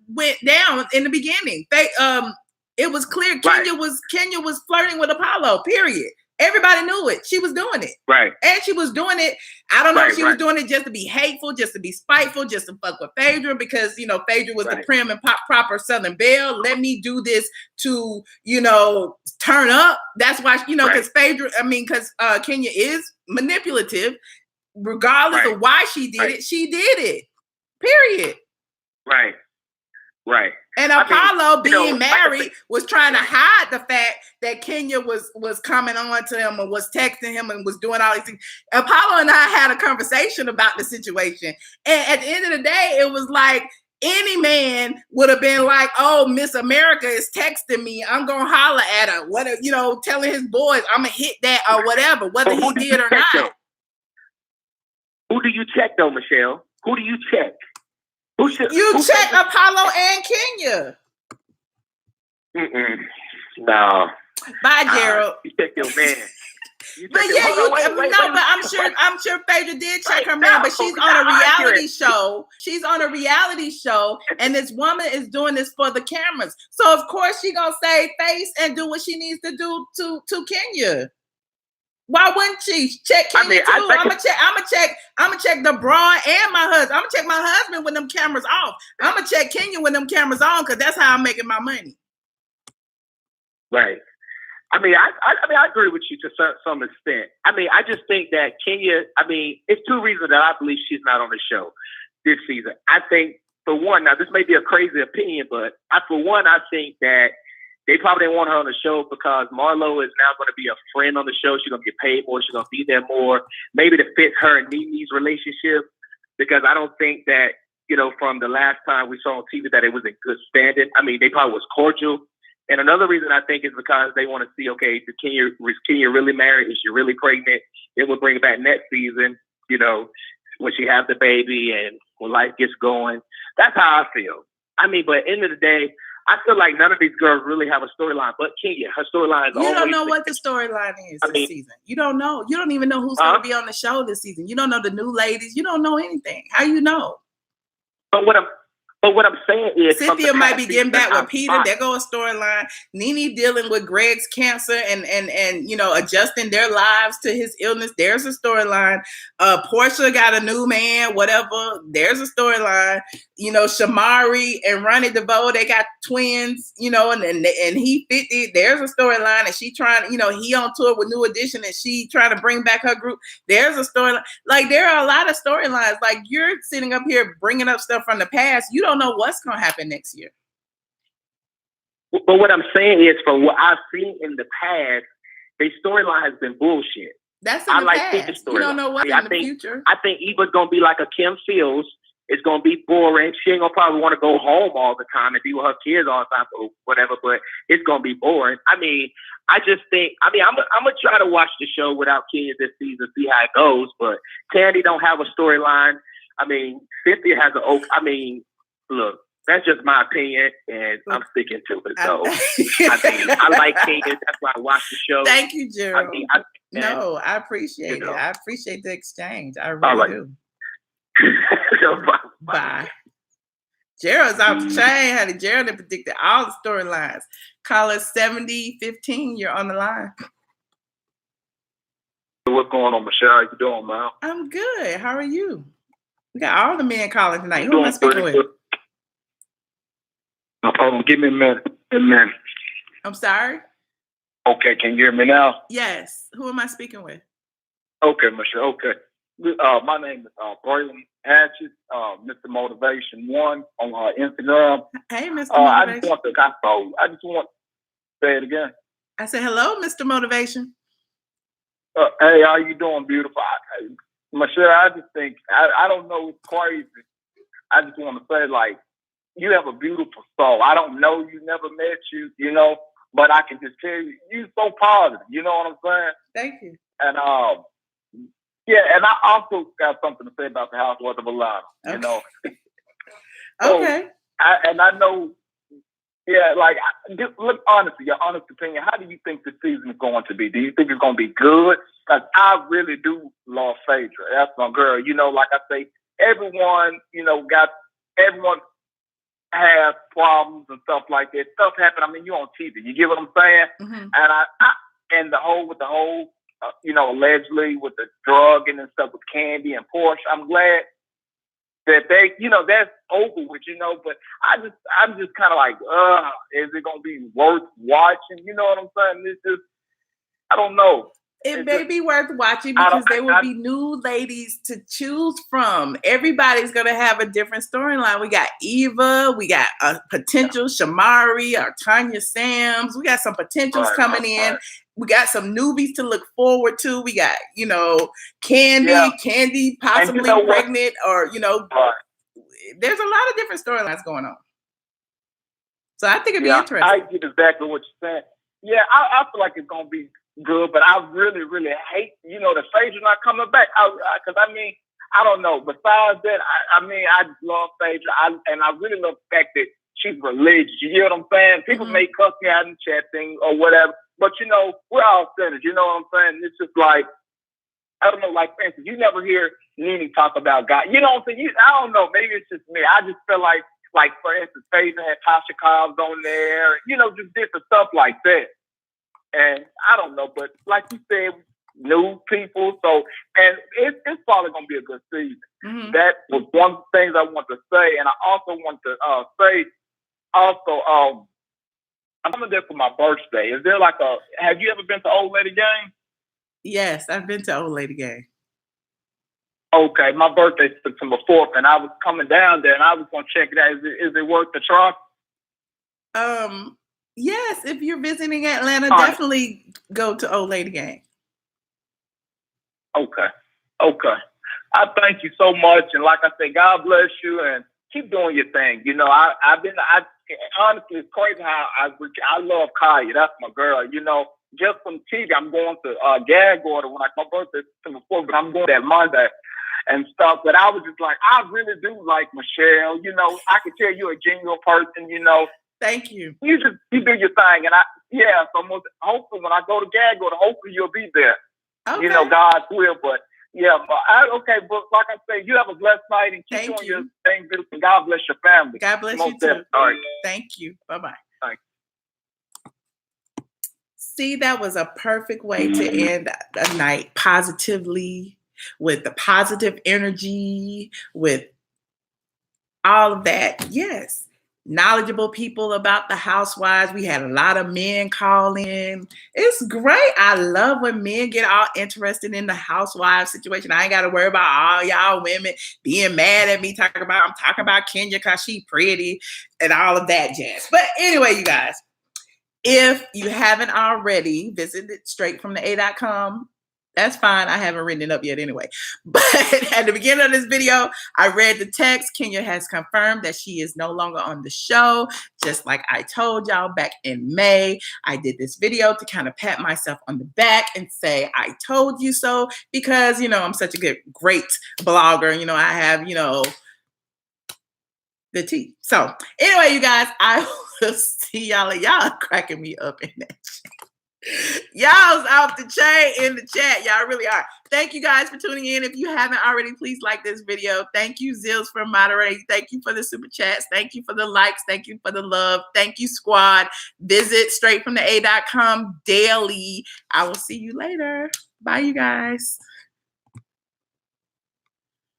went down in the beginning. It was clear Kenya was flirting with Apollo, period. Everybody knew it. She was doing it. Right. And she was doing it. I don't know if she was doing it just to be hateful, just to be spiteful, just to fuck with Phaedra, because, Phaedra was the prim and proper Southern belle. Let me do this to, turn up. That's why, because Phaedra, because Kenya is manipulative. Regardless of why she did it, she did it. Period. Right. Right. And Apollo, being married, was trying to hide the fact that Kenya was coming on to him and was texting him and was doing all these things. Apollo and I had a conversation about the situation. And at the end of the day, it was like any man would have been like, oh, Miss America is texting me. I'm going to holler at her. What, telling his boys, I'm going to hit that or whatever, whether he did or not. Though? Who do you check, though, Michelle? Who do you check? Who check Apollo and Kenya. No. Bye, Gerald. You check your man. But I'm sure Phaedra did check her man, but she's on a reality show. She's on a reality show, and this woman is doing this for the cameras. So of course she gonna save face and do what she needs to do to Kenya. Why wouldn't she check Kenya too? I'm gonna check the broad and my husband. I'm gonna check my husband when them cameras off. I'm gonna check Kenya when them cameras on, because that's how I'm making my money. Right. I agree with you to some extent. I just think that Kenya, it's two reasons that I believe she's not on the show this season. I think, for one, now this may be a crazy opinion, but I think that they probably didn't want her on the show because Marlo is now going to be a friend on the show. She's going to get paid more. She's going to be there more. Maybe to fit her and Nene's relationship, because I don't think that, from the last time we saw on TV that it was in good standing. They probably was cordial. And another reason I think is because they want to see, okay, is Kenya really married? Is she really pregnant? Then we'll bring it back next season, when she has the baby and when life gets going. That's how I feel. But at the end of the day, I feel like none of these girls really have a storyline, but Kenya, her storyline is always... You don't know what the storyline is this season. You don't know. You don't even know who's going to be on the show this season. You don't know the new ladies. You don't know anything. How you know? But what I'm saying is... Cynthia might be getting back with Peter. There goes a storyline. Nene dealing with Greg's cancer and adjusting their lives to his illness. There's a storyline. Portia got a new man, whatever. There's a storyline. Shamari and Ronnie DeVoe, they got twins, and he 50. There's a storyline. And she trying, he on tour with New Edition and she trying to bring back her group. There's a storyline. Like, there are a lot of storylines. Like, you're sitting up here bringing up stuff from the past. You don't know what's going to happen next year. But what I'm saying is, from what I've seen in the past, their storyline has been bullshit. That's in the past. You don't know what's in the future. I think Eva's going to be like a Kim Fields. It's going to be boring. She ain't going to probably want to go home all the time and be with her kids all the time or whatever, but it's going to be boring. I just think, I'm going to try to watch the show without Kenya this season, see how it goes, but Candy don't have a storyline. Cynthia has look, that's just my opinion, and I'm sticking to it. So, I like Kenya. That's why I watch the show. Thank you, Gerald. I appreciate it. I appreciate the exchange. I really do. Bye. Gerald's off the chain, honey. Gerald had predicted all the storylines. Call us 7015. You're on the line. What's going on, Michelle? How you doing, man? I'm good. How are you? We got all the men calling tonight. I'm Who am I doing speaking pretty with? good. Hold on, give me a minute. A minute. I'm sorry? Okay, can you hear me now? Yes. Who am I speaking with? Okay, Michelle. Okay. My name is Braylon Hatchett, Mr. Motivation One on Instagram. Hey, Mr. I Motivation. I just want to say it again. I said, hello, Mr. Motivation. Hey, how you doing, beautiful? Michelle, I just think, I don't know, it's crazy. I just want to say, like, you have a beautiful soul. I don't know you, never met you, you know, but I can just tell you, you're so positive. You know what I'm saying? Thank you. And yeah, and I also got something to say about the Housewives of Atlanta. You know. Okay. I know. Yeah, like, look, honestly, your honest opinion. How do you think the season is going to be? Do you think it's going to be good? Because I really do love Phaedra. That's my girl. You know, like I say, everyone, you know, everyone has problems and stuff like that. Stuff happen. I mean, you're on TV. You get what I'm saying? Mm-hmm. And the whole, you know, allegedly with the drugging and stuff with Candy and Porsche. I'm glad that they, you know, that's over with, you know. But I'm just kind of like, is it gonna be worth watching? You know what I'm saying? It's just, I don't know. It may be worth watching because there will be new ladies to choose from. Everybody's going to have a different storyline. We got Eva. We got a potential Shamari or Tanya Sams. We got some potentials coming in. We got some newbies to look forward to. We got, you know, Candy possibly pregnant or, you know, there's a lot of different storylines going on. So I think it'd be interesting. I get exactly what you're saying. Yeah, I feel like it's going to be good, but I really, really hate, you know, the Phaedra not coming back. Because I mean, I don't know. Besides that, I mean, I love Phaedra, and I really love the fact that she's religious. You hear what I'm saying? People may cuss me out in chat thing or whatever, but you know, we're all sinners. You know what I'm saying? It's just like, I don't know, like, for instance, you never hear Nene talk about God. You know what I'm saying? I don't know. Maybe it's just me. I just feel like, for instance, Phaedra had Tasha Cobbs on there, you know, just different stuff like that. And I don't know, but like you said, new people. So, and it's probably going to be a good season. Mm-hmm. That was one of the things I want to say. And I also want to say, I'm coming there for my birthday. Is there like have you ever been to Old Lady Game? Yes, I've been to Old Lady Game. Okay, my birthday's September 4th, and I was coming down there, and I was going to check it out. Is it worth the try? Yes, if you're visiting Atlanta, definitely go to Old Lady Game. Okay. I thank you so much, and like I say, God bless you, and keep doing your thing. You know, honestly, it's crazy how I love Kaya. That's my girl. You know, just from TV, I'm going to gag order when my birthday's September 4th, but I'm going that Monday and stuff. But I was just like, I really do like Michelle. You know, I can tell you're a genuine person. You know. Thank you. You do your thing, and so hopefully when I go to gag order, hopefully you'll be there. Okay. You know, God's will, but but like I say, you have a blessed night and keep doing your thing, beautiful. God bless your family. God bless you too. All right. Thank you. Bye-bye. Thanks. See, that was a perfect way to end a night positively, with the positive energy, with all of that. Yes. Knowledgeable people about the housewives. We had a lot of men call in. It's great. I love when men get all interested in the housewives situation. I ain't got to worry about all y'all women being mad at me I'm talking about Kenya because she pretty and all of that jazz. But anyway, you guys, if you haven't already visited straightfromtheA.com, that's fine. I haven't written it up yet anyway. But at the beginning of this video, I read the text. Kenya has confirmed that she is no longer on the show. Just like I told y'all back in May, I did this video to kind of pat myself on the back and say, I told you so, because, you know, I'm such a great blogger. You know, I have, you know, the tea. So anyway, you guys, I will see y'all. Y'all cracking me up in that shit. Y'all's off the chain in the chat. Y'all really are. Thank you guys for tuning in. If you haven't already, please like this video. Thank you, Zills, for moderating. Thank you for the super chats. Thank you for the likes. Thank you for the love. Thank you, squad. Visit straightfromtheA.com daily. I will see you later. Bye, you guys.